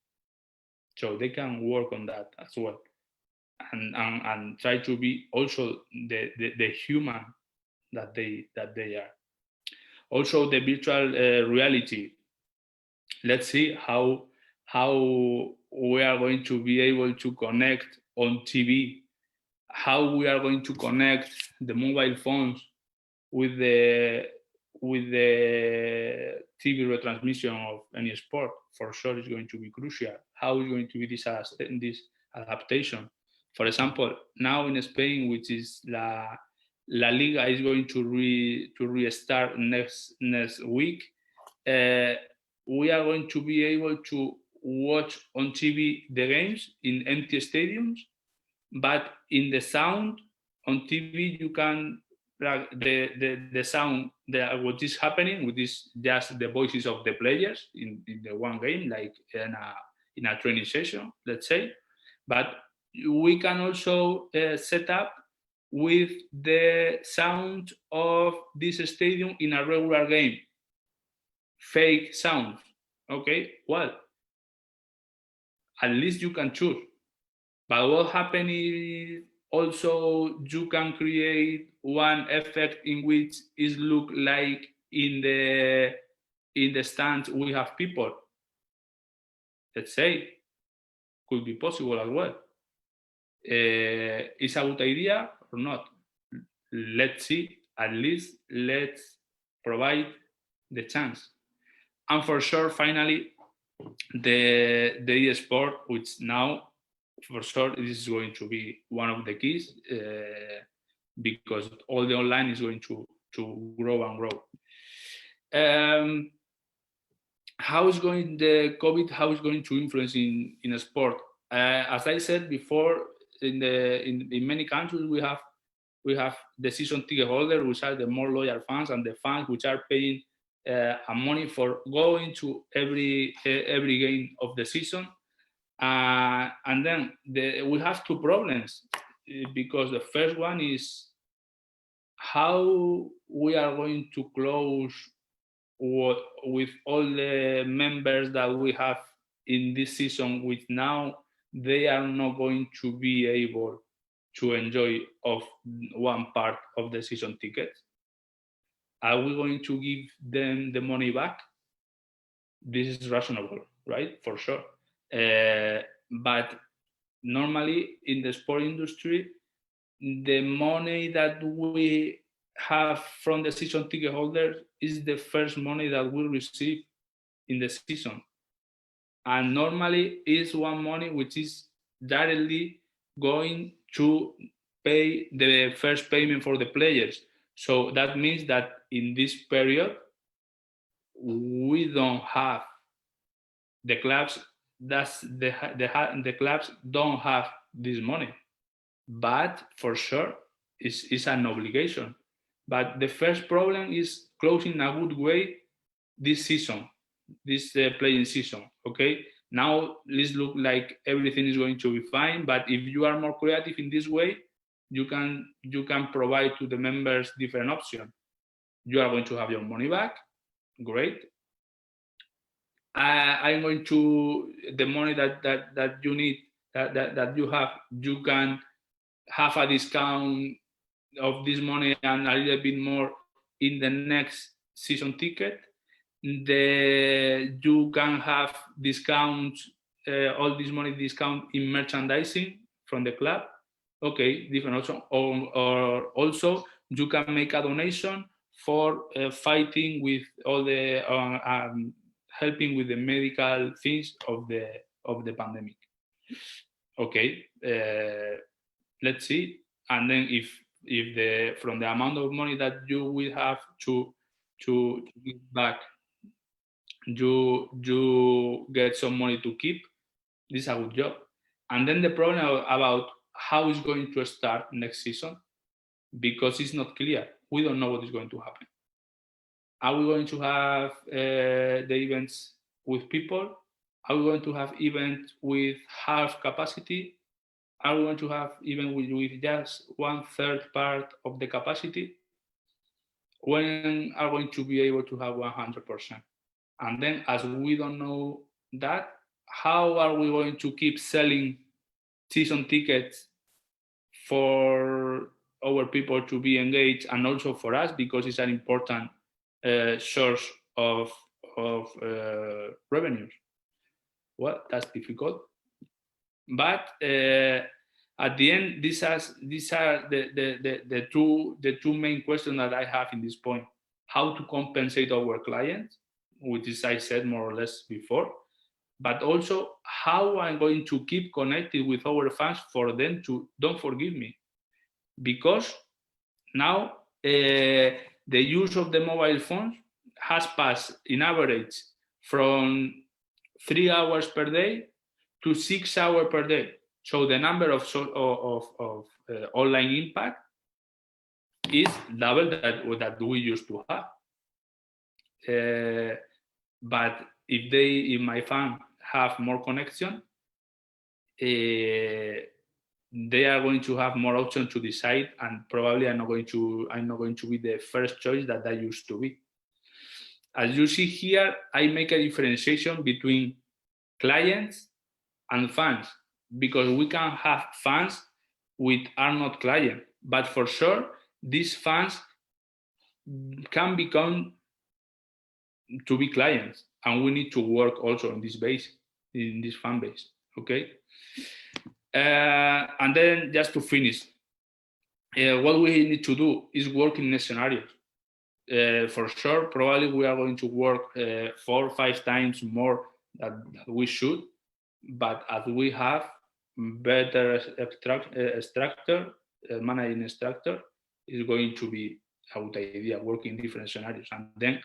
so they can work on that as well, and try to be also the human that they are. Also, the virtual reality. Let's see how we are going to be able to connect on TV, how we are going to connect the mobile phones with the TV retransmission of any sport. For sure, is going to be crucial. How is going to be this adaptation? For example, now in Spain, which is La Liga, is going to restart next week. We are going to be able to watch on TV the games in empty stadiums, but in the sound on TV you can the sound, what is happening with this, just the voices of the players in the one game, like in a training session, let's say. But we can also set up with the sound of this stadium in a regular game. Fake sound, okay? Well, at least you can choose. But what happens is also you can create one effect in which it look like in the stands we have people. Let's say, could be possible as well. Is a good idea or not? Let's see. At least let's provide the chance. And for sure, finally, the e-sport, which now for sure this is going to be one of the keys, because all the online is going to grow and grow. How is going the COVID? How is going to influence in a sport? As I said before, in many countries we have the season ticket holders, which are the more loyal fans, and the fans which are paying money for going to every game of the season. And then we have two problems, because the first one is how we are going to close with all the members that we have in this season, which now they are not going to be able to enjoy of one part of the season tickets. Are we going to give them the money back? This is reasonable, right? For sure. But normally in the sport industry, the money that we have from the season ticket holder is the first money that we receive in the season. And normally is one money which is directly going to pay the first payment for the players. So that means that in this period, we don't have the clubs, the clubs don't have this money. But for sure, it's an obligation. But the first problem is closing a good way this season, this playing season. Okay, now let's look like everything is going to be fine. But if you are more creative in this way, you can provide to the members different options. You are going to have your money back, great. I'm going to the money that you need that you have. You can have a discount of this money and a little bit more in the next season ticket. You can have discounts, all this money discount in merchandising from the club. Okay, different option. Or also you can make a donation for fighting with all the helping with the medical things of the pandemic. Okay, let's see. And then if from the amount of money that you will have to give back, you get some money to keep, this is a good job. And then the problem about how it's going to start next season, because it's not clear. We don't know what is going to happen. Are we going to have the events with people? Are we going to have events with half capacity? Are we going to have even with just 1/3 part of the capacity? When are we going to be able to have 100%? And then, as we don't know that, how are we going to keep selling season tickets for our people to be engaged, and also for us, because it's an important source of revenues? Well, that's difficult. But at the end, these are the two main questions that I have in this point: how to compensate our clients, which is I said more or less before, but also how I'm going to keep connected with our fans for them to don't forgive me, because now the use of the mobile phones has passed in average from 3 hours per day to 6 hours per day. So the number of online impact is double that we used to have. But if my fan have more connection, they are going to have more options to decide, and probably I'm not going to be the first choice that I used to be. As you see here, I make a differentiation between clients and fans, because we can have fans which are not clients, but for sure these fans can become to be clients, and we need to work also in this base, in this fan base. Okay, and then just to finish, what we need to do is work in scenarios. For sure, probably we are going to work 4 or 5 times more than we should, but as we have better structure, managing structure, is going to be a good idea, working in different scenarios. And then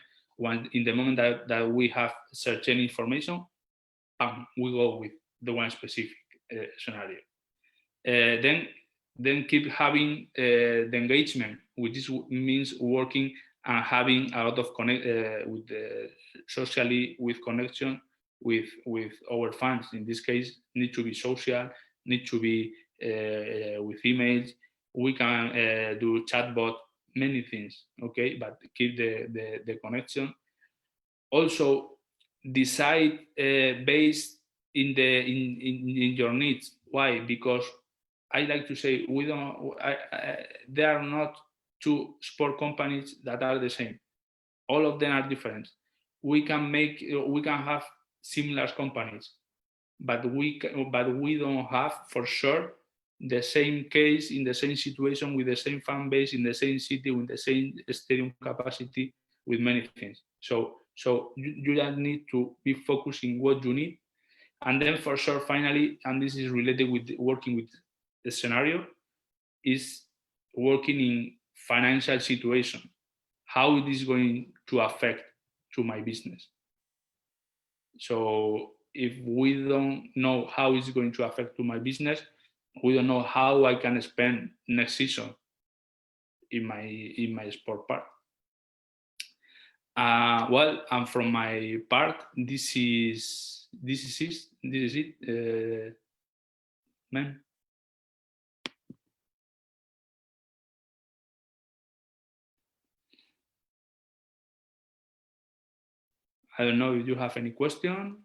in the moment that we have certain information, we go with the one specific scenario. Then keep having the engagement, which means working and having a lot of socially with connection with our fans. In this case, need to be social, need to be with emails. We can do chatbot, many things. Okay, but keep the connection. Also, decide based in your needs. Why? Because I like to say there are not 2 sport companies that are the same. All of them are different. We can have similar companies, but we don't have for sure the same case in the same situation with the same fan base in the same city with the same stadium capacity with many things. So you just need to be focusing what you need, and then for sure finally, and this is related with working with the scenario, is working in financial situation, how it is going to affect to my business. So if we don't know how it's going to affect to my business, we don't know how I can spend next season in my sport park. Well, and from my part, this is it, man. I don't know if you have any question.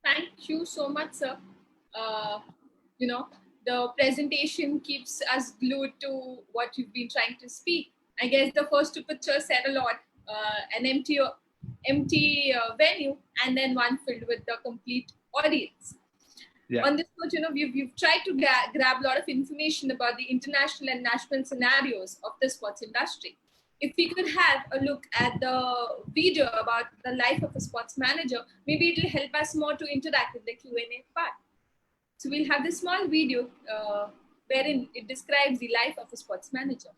Thank you so much, sir. The presentation keeps us glued to what you've been trying to speak. I guess the first two pictures said a lot. An empty venue, and then one filled with the complete audience. Yeah. On this note, we've tried to grab a lot of information about the international and national scenarios of the sports industry. If we could have a look at the video about the life of a sports manager, maybe it will help us more to interact with the Q&A part. So we'll have this small video wherein it describes the life of a sports manager.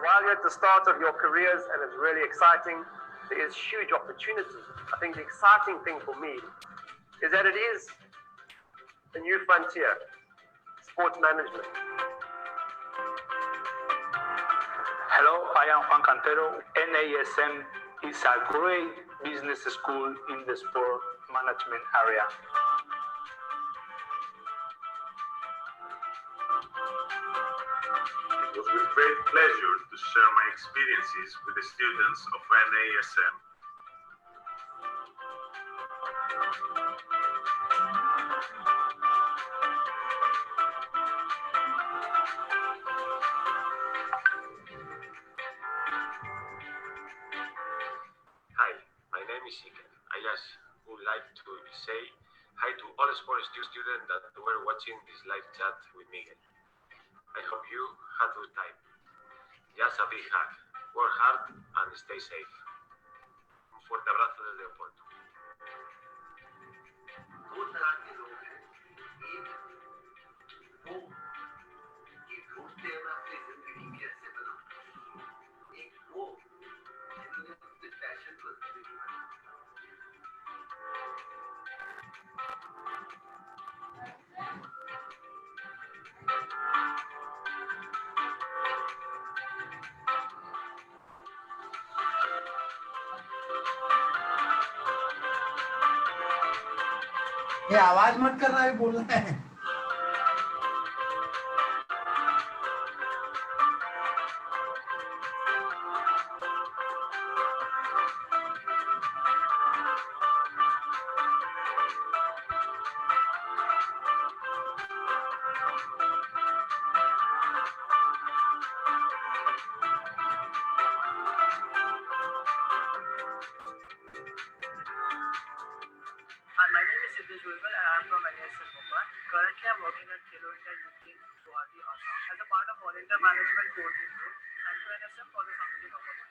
While you're at the start of your careers and it's really exciting, there is huge opportunity. I think the exciting thing for me is that it is a new frontier, sports management. Hello, I am Juan Cantero. NASM is a great business school in the sport management area. It was with great pleasure to share my experiences with the students of NASM. Hi, my name is Iker. I just would like to say hi to all sports students that were watching this live chat with Miguel. I hope you had a good time. Just a big hug. Work hard and stay safe. Un fuerte abrazo desde Oporto. ये आवाज मत कर रहा है, बोल रहा है. My name is Siddesh Vulgar and I am from NASM Mumbai. Currently, I am working at Kilo India Youth Team Guwahati, Assam as a part of All India Management Coaching Group and to NSM for the Samiti Government.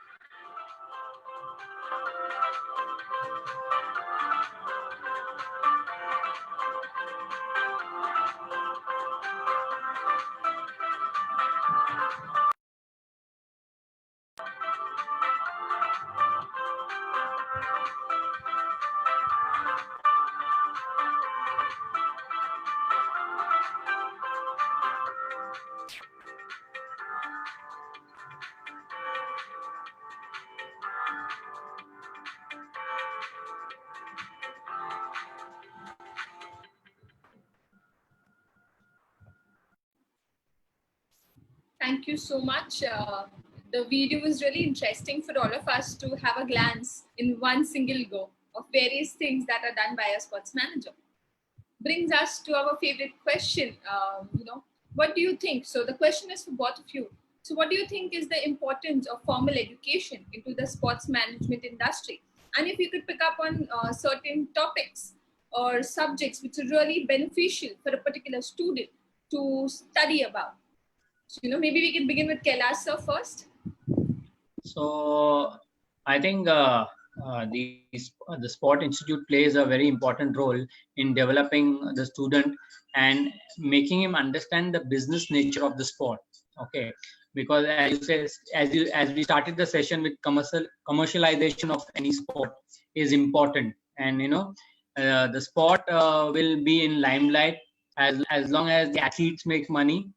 Thank you so much. The video was really interesting for all of us to have a glance in one single go of various things that are done by a sports manager. Brings us to our favorite question. What do you think? So the question is for both of you. So what do you think is the importance of formal education into the sports management industry? And if you could pick up on certain topics or subjects which are really beneficial for a particular student to study about. So, maybe we can begin with Kailash sir first. So I think the Sport Institute plays a very important role in developing the student and making him understand the business nature of the sport. Okay, because as you say, as we started the session with commercialization of any sport is important, and the sport will be in limelight as long as the athletes make money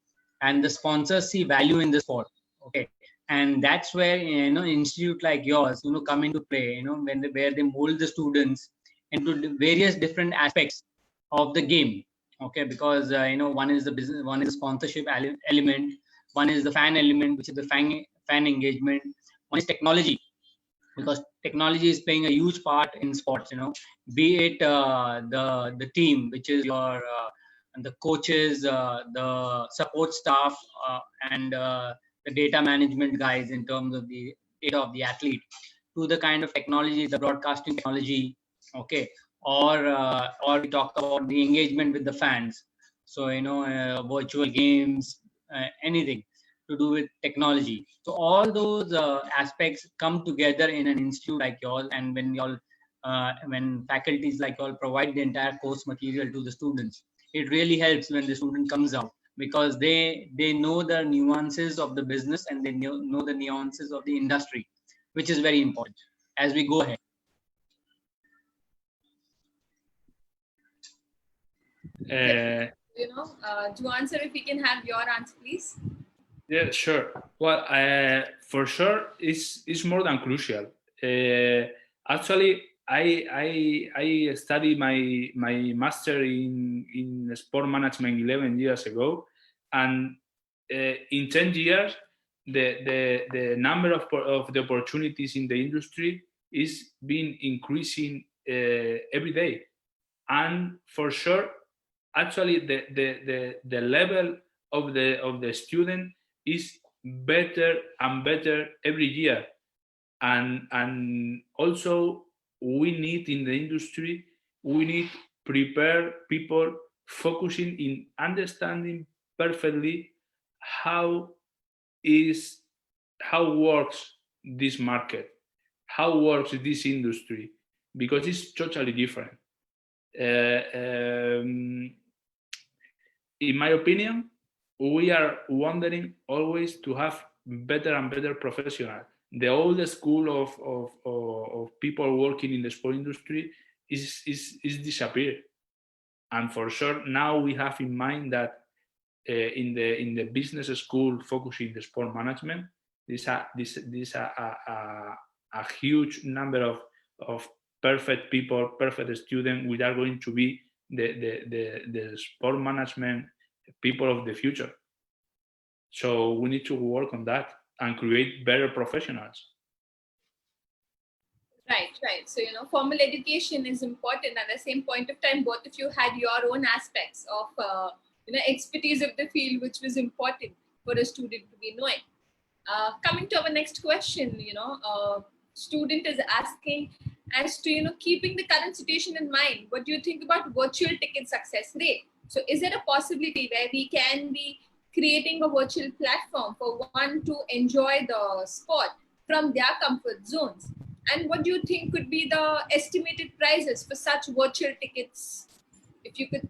and the sponsors see value in the sport. Okay, and that's where institute like yours come into play, where they mold the students into the various different aspects of the game. Okay, because one is the business, one is the sponsorship element, one is the fan element, which is the fan engagement, one is technology, because technology is playing a huge part in sports, be it the team, which is your the coaches, the support staff, and the data management guys in terms of the data of the athlete, to the kind of technology, the broadcasting technology. Okay, or we talk about the engagement with the fans. So virtual games, anything to do with technology. So all those aspects come together in an institute like yours, and when faculties like y'all provide the entire course material to the students, it really helps when the student comes out, because they know the nuances of the business and they know the nuances of the industry, which is very important as we go ahead. To answer, if we can have your answer, please. Yeah, sure. Well, for sure, it's more than crucial. Actually, I studied my master in sport management 11 years ago, and in 10 years, the number of the opportunities in the industry is been increasing every day, and for sure, actually the level of the student is better and better every year, and also we need in the industry, we need prepare people focusing in understanding perfectly how works this market, how works this industry, because it's totally different. In my opinion, we are wondering always to have better and better professionals. The old school of people working in the sport industry is disappeared, and for sure now we have in mind that in the business school focusing the sport management, there's a huge number of perfect people, perfect students, which are going to be the sport management people of the future. So we need to work on that and create better professionals. Right. So, formal education is important. At the same point of time, both of you had your own aspects of, expertise of the field, which was important for a student to be knowing. Coming to our next question, student is asking as to, keeping the current situation in mind, what do you think about virtual ticket success rate? So is there a possibility where we can be creating a virtual platform for one to enjoy the sport from their comfort zones? And what do you think could be the estimated prices for such virtual tickets? If you could,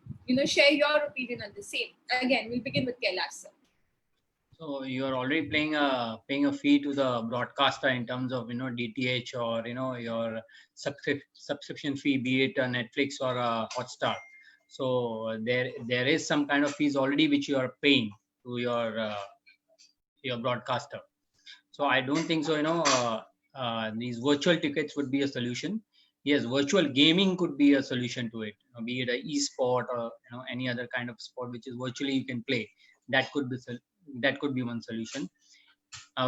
share your opinion on the same. Again, we'll begin with Kailash sir. So you're already paying a fee to the broadcaster in terms of DTH or your subscription fee, be it a Netflix or a Hotstar. So there is some kind of fees already which you are paying to your broadcaster. So I don't think so. These virtual tickets would be a solution. Yes, virtual gaming could be a solution to it. Be it an e-sport or any other kind of sport which is virtually you can play. That could that could be one solution.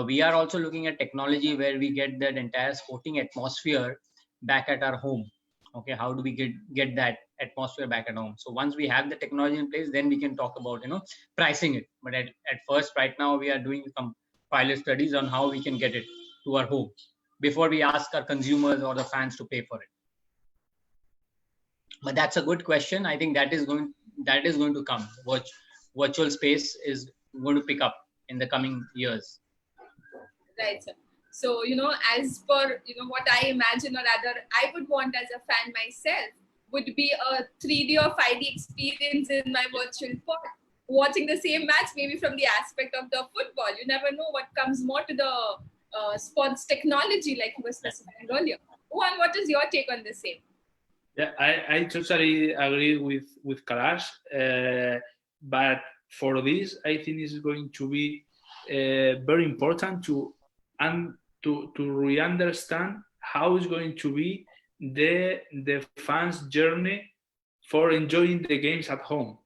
We are also looking at technology where we get that entire sporting atmosphere back at our home. Okay, how do we get that atmosphere back at home? So once we have the technology in place, then we can talk about pricing it. But at first, right now, we are doing some pilot studies on how we can get it to our home before we ask our consumers or the fans to pay for it. But that's a good question. I think that is going to come. Virtual space is going to pick up in the coming years. Right, sir. So, as per, what I imagine, or rather I would want as a fan myself, would be a 3D or 5D experience in my virtual pod. Watching the same match, maybe from the aspect of the football. You never know what comes more to the sports technology, like you were specifying earlier. Juan, what is your take on the same? Yeah, I totally agree with Kailash. But for this, I think it's going to be very important to really understand how is going to be the fans' journey for enjoying the games at home,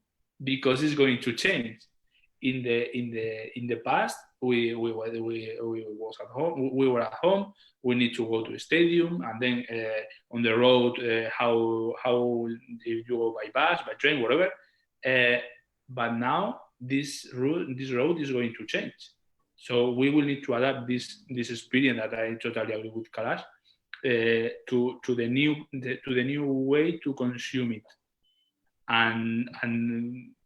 because it's going to change. In the past, we was at home. We were at home. We need to go to a stadium, and then on the road, how you go by bus, by train, whatever. But now this road is going to change. So we will need to adapt this experience that I totally agree with Kailash to the new way to consume it, and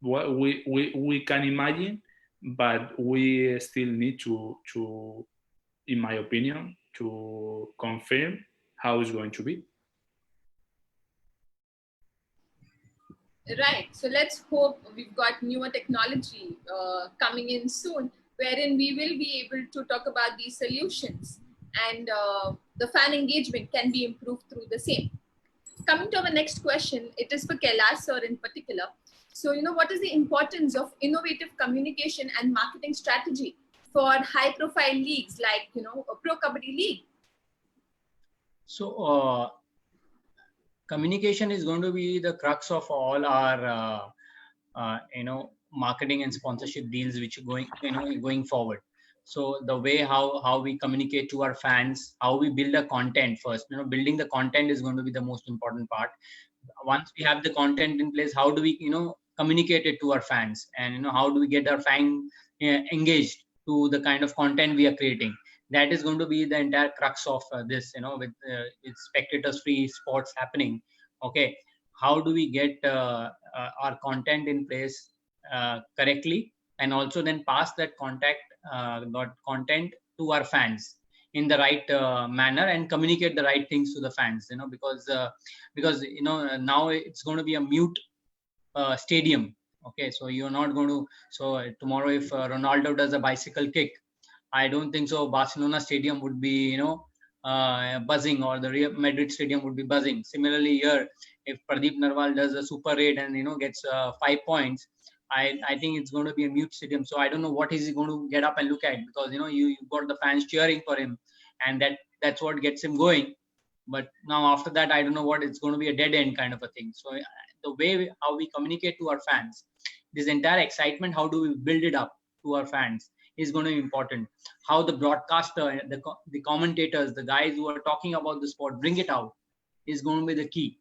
what we can imagine, but we still need to, in my opinion, to confirm how it's going to be. Right. So let's hope we've got newer technology coming in soon, wherein we will be able to talk about these solutions, and the fan engagement can be improved through the same. Coming to our next question, it is for Kailash sir in particular. So, what is the importance of innovative communication and marketing strategy for high-profile leagues like, a Pro Kabaddi League? So, communication is going to be the crux of all our, marketing and sponsorship deals which are going forward. So the way how we communicate to our fans, how we build the content first, building the content is going to be the most important part. Once we have the content in place, how do we, communicate it to our fans, and, how do we get our fans engaged to the kind of content we are creating? That is going to be the entire crux of this, with spectators-free sports happening. Okay, how do we get our content in place correctly, and also then pass that content to our fans in the right manner, and communicate the right things to the fans, because now it's going to be a mute stadium. Okay, so you're not going to, so tomorrow if Ronaldo does a bicycle kick, I don't think so Barcelona stadium would be buzzing, or the Real Madrid stadium would be buzzing. Similarly here, if Pradeep Narwal does a super raid and gets 5 points, I think it's going to be a mute stadium. So I don't know what is he going to get up and look at, because you got the fans cheering for him, and that's what gets him going. But now after that, I don't know what, it's going to be a dead end kind of a thing. So the way how we communicate to our fans, this entire excitement, how do we build it up to our fans is going to be important. How the broadcaster, the commentators, the guys who are talking about the sport, bring it out is going to be the key.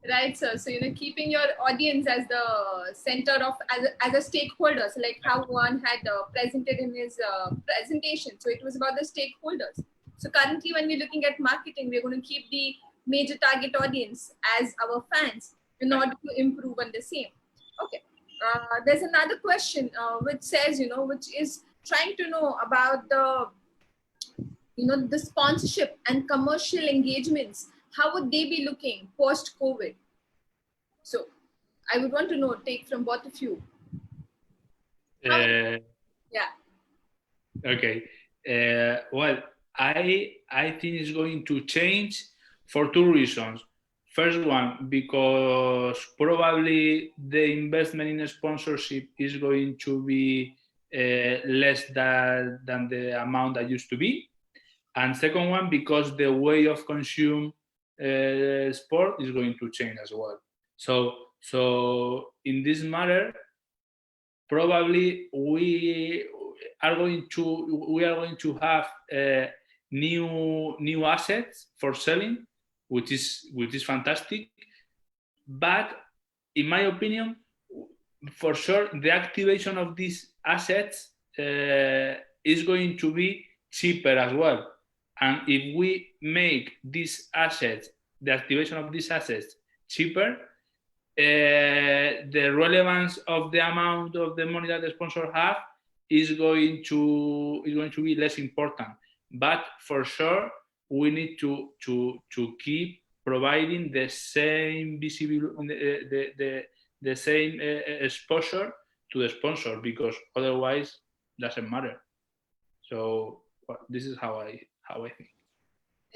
Right, sir. So, keeping your audience as the center of, as a stakeholder. So like how Juan had presented in his presentation. So it was about the stakeholders. So currently when we're looking at marketing, we're going to keep the major target audience as our fans in order to improve on the same. Okay. There's another question which says, which is trying to know about the, the sponsorship and commercial engagements. How would they be looking post-COVID? So I would want to know, take from both of you. Yeah. Okay. Well, I think it's going to change for two reasons. First one, because probably the investment in sponsorship is going to be less than the amount that used to be. And second one, because the way of consume sport is going to change as well. So in this matter, probably we are going to have new assets for selling, which is fantastic. But in my opinion, for sure, the activation of these assets is going to be cheaper as well. And if we make these assets, the activation of these assets cheaper, the relevance of the amount of the money that the sponsor have is going to be less important. But for sure, we need to keep providing the same visibility, the same exposure to the sponsor, because otherwise it doesn't matter. So this is how I think.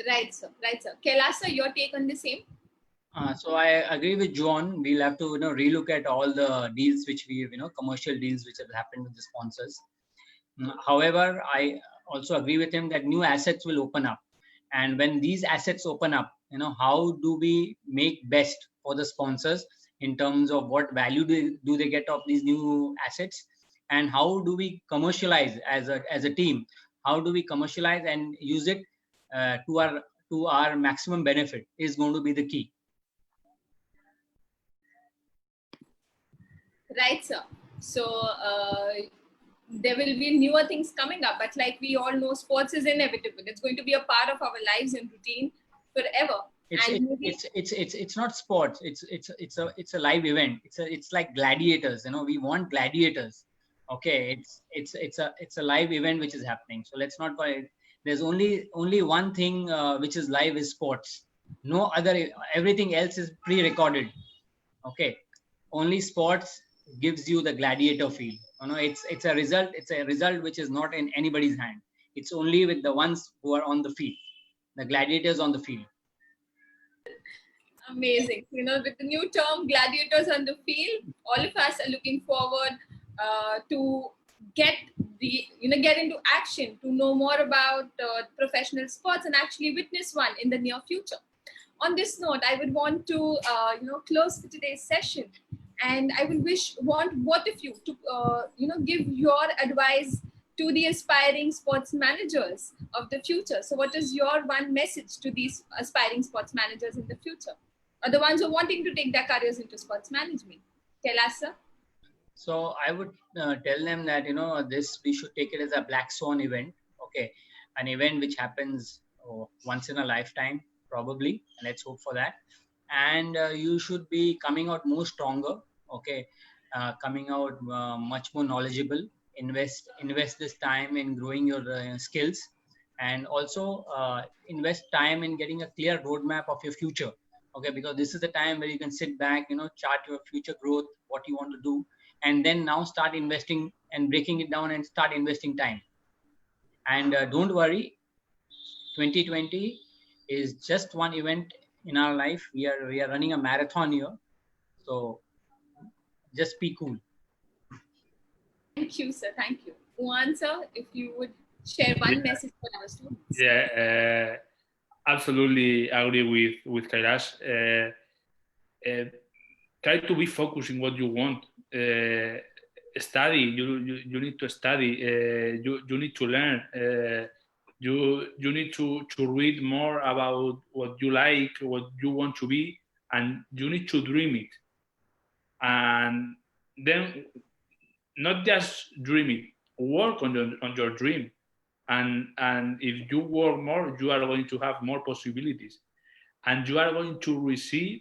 Right, sir. Right, sir. Kailash, sir, your take on the same? So I agree with John. We'll have to relook at all the deals which we commercial deals which have happened with the sponsors. However, I also agree with him that new assets will open up, and when these assets open up, how do we make best for the sponsors in terms of what value do they get of these new assets, and how do we commercialize as a team? How do we commercialize and use it to our maximum benefit is going to be the key. Right, sir. So there will be newer things coming up, but like we all know, sports is inevitable. It's going to be a part of our lives and routine forever. It's not sports. It's a live event. It's like gladiators. We want gladiators. Okay, it's a live event which is happening. So let's not call it. There's only one thing which is live is sports. No other. Everything else is pre-recorded. Okay, only sports gives you the gladiator feel. It's a result. It's a result which is not in anybody's hand. It's only with the ones who are on the field, the gladiators on the field. Amazing. With the new term gladiators on the field, all of us are looking forward to get into action, to know more about professional sports and actually witness one in the near future. On this note, I would want to close for today's session, and I would want both of you to give your advice to the aspiring sports managers of the future. So what is your one message to these aspiring sports managers in the future, or the ones who are wanting to take their careers into sports management? Kailash, sir? So I would tell them that, we should take it as a black swan event. Okay. An event which happens once in a lifetime, probably. Let's hope for that. And you should be coming out more stronger. Okay. Coming out much more knowledgeable. Invest this time in growing your skills, and also invest time in getting a clear roadmap of your future. Okay. Because this is the time where you can sit back, chart your future growth, what you want to do, and then now start investing and breaking it down and start investing time. And don't worry, 2020 is just one event in our life. We are running a marathon here. So just be cool. Thank you, sir. Thank you. Juan, sir, if you would share one message for our students. Yeah, absolutely agree with Kailash. Try to be focused in what you want. Study. You need to study. You need to learn. You need to read more about what you like, what you want to be, and you need to dream it. And then not just dream it, work on your dream. And if you work more, you are going to have more possibilities, and you are going to receive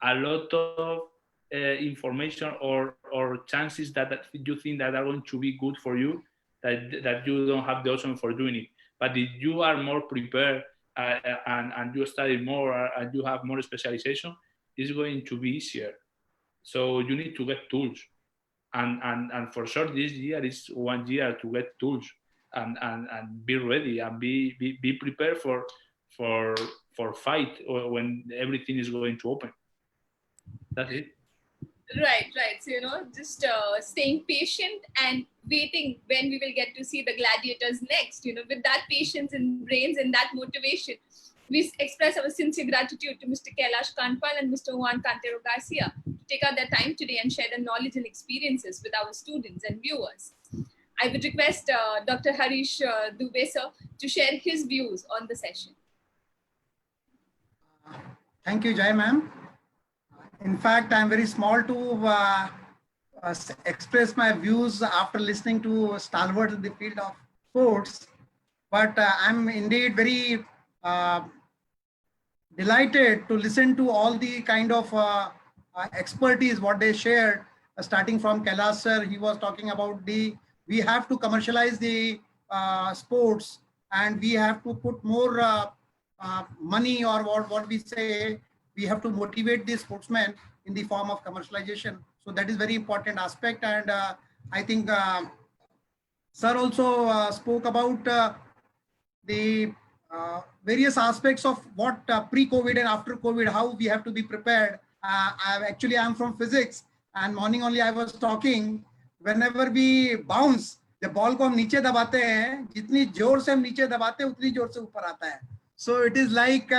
a lot of information or chances that you think that are going to be good for you, that you don't have the option for doing it. But if you are more prepared and you study more and you have more specialization, it's going to be easier. So you need to get tools, and for sure this year is 1 year to get tools and be ready and be prepared for fight when everything is going to open. That's it. Right. So, just staying patient and waiting when we will get to see the gladiators next. With that patience and brains and that motivation, we express our sincere gratitude to Mr. Kailash Kandpal and Mr. Juan Cantero Garcia to take out their time today and share their knowledge and experiences with our students and viewers. I would request Dr. Harish Dubey sir to share his views on the session. Thank you, Jai ma'am. In fact, I'm very small to express my views after listening to stalwarts in the field of sports, but I'm indeed very delighted to listen to all the kind of expertise what they shared, starting from Kailash sir. He was talking about we have to commercialize the sports, and we have to put more money, or what we say, we have to motivate the sportsmen in the form of commercialization. So that is very important aspect. And I think sir also spoke about the various aspects of what pre-COVID and after COVID, how we have to be prepared. I'm from physics, and morning only I was talking, whenever we bounce, the ball को हम नीचे दबाते हैं, जितनी जोर से हम नीचे दबाते हैं उतनी जोर से ऊपर आता है. So it is like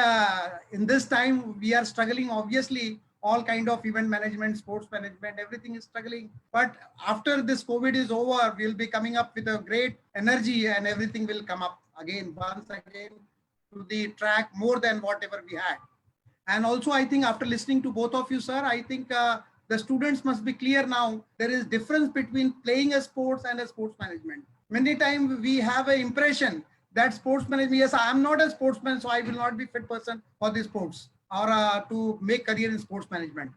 in this time we are struggling, obviously all kind of event management, sports management, everything is struggling. But after this COVID is over, we'll be coming up with a great energy, and everything will come up again, once again to the track more than whatever we had. And also I think after listening to both of you, sir, I think the students must be clear now. There is difference between playing a sports and a sports management. Many times we have an impression that sports management, yes, I am not a sportsman, so I will not be fit person for the sports or to make career in sports management.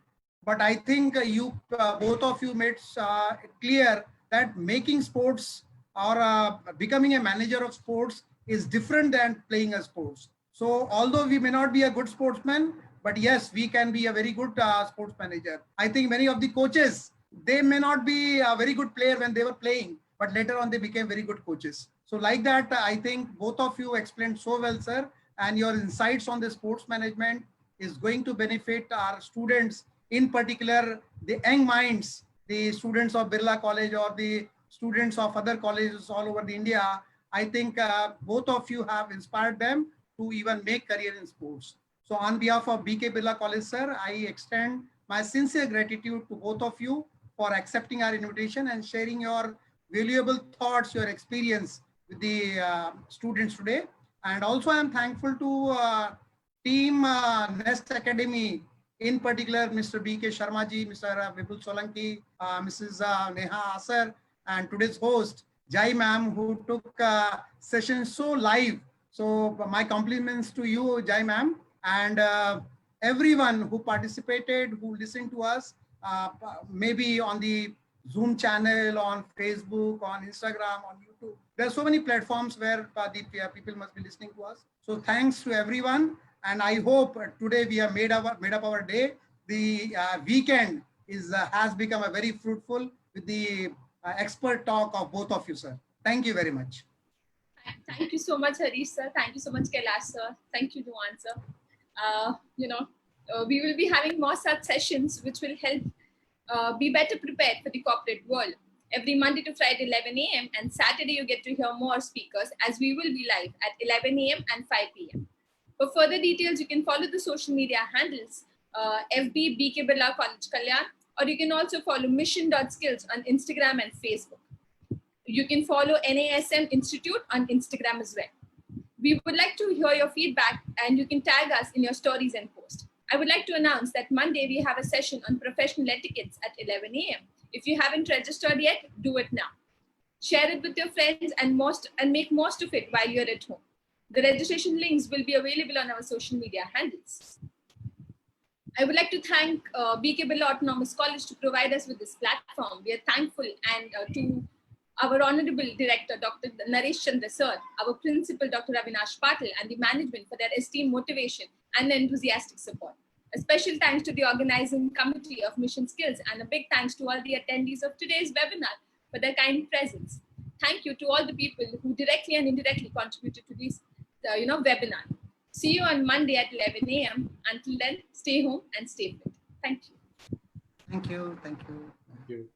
But I think you both of you made it clear that making sports or becoming a manager of sports is different than playing a sports. So although we may not be a good sportsman, but yes, we can be a very good sports manager. I think many of the coaches, they may not be a very good player when they were playing, but later on they became very good coaches. So like that, I think both of you explained so well, sir, and your insights on the sports management is going to benefit our students, in particular the young minds, the students of Birla College or the students of other colleges all over the India. I think both of you have inspired them to even make career in sports. So on behalf of BK Birla College, sir, I extend my sincere gratitude to both of you for accepting our invitation and sharing your valuable thoughts, your experience with the students today. And also I'm thankful to team NEST Academy, in particular Mr. BK Sharma ji, Mr. Vipul Solanki, Mrs. Neha Asar, and today's host Jai ma'am, who took session so live. So my compliments to you, Jai ma'am, and everyone who participated, who listened to us, maybe on the Zoom channel, on Facebook, on Instagram, on YouTube. There are so many platforms where the people must be listening to us. So thanks to everyone. And I hope today we have made up our day. The weekend has become a very fruitful with the expert talk of both of you, sir. Thank you very much. Thank you so much, Harish sir. Thank you so much, Kailash sir. Thank you, Juan sir. We will be having more such sessions which will help be better prepared for the corporate world. Every Monday to Friday, 11 a.m. and Saturday, you get to hear more speakers as we will be live at 11 a.m. and 5 p.m. For further details, you can follow the social media handles, FB BK Birla College Kalyan, or you can also follow mission.skills on Instagram and Facebook. You can follow NASM Institute on Instagram as well. We would like to hear your feedback, and you can tag us in your stories and posts. I would like to announce that Monday we have a session on professional etiquettes at 11 a.m. If you haven't registered yet, do it now. Share it with your friends and make most of it while you're at home. The registration links will be available on our social media handles. I would like to thank BK Birla Autonomous College to provide us with this platform. We are thankful, and to our Honorable Director, Dr. Naresh Chandra Sir, our Principal, Dr. Avinash Patil, and the management for their esteemed motivation and enthusiastic support. A special thanks to the organizing committee of Mission Skills, and a big thanks to all the attendees of today's webinar for their kind presence. Thank you to all the people who directly and indirectly contributed to this webinar. See you on Monday at 11 a.m. Until then, stay home and stay fit. Thank you. Thank you. Thank you. Thank you.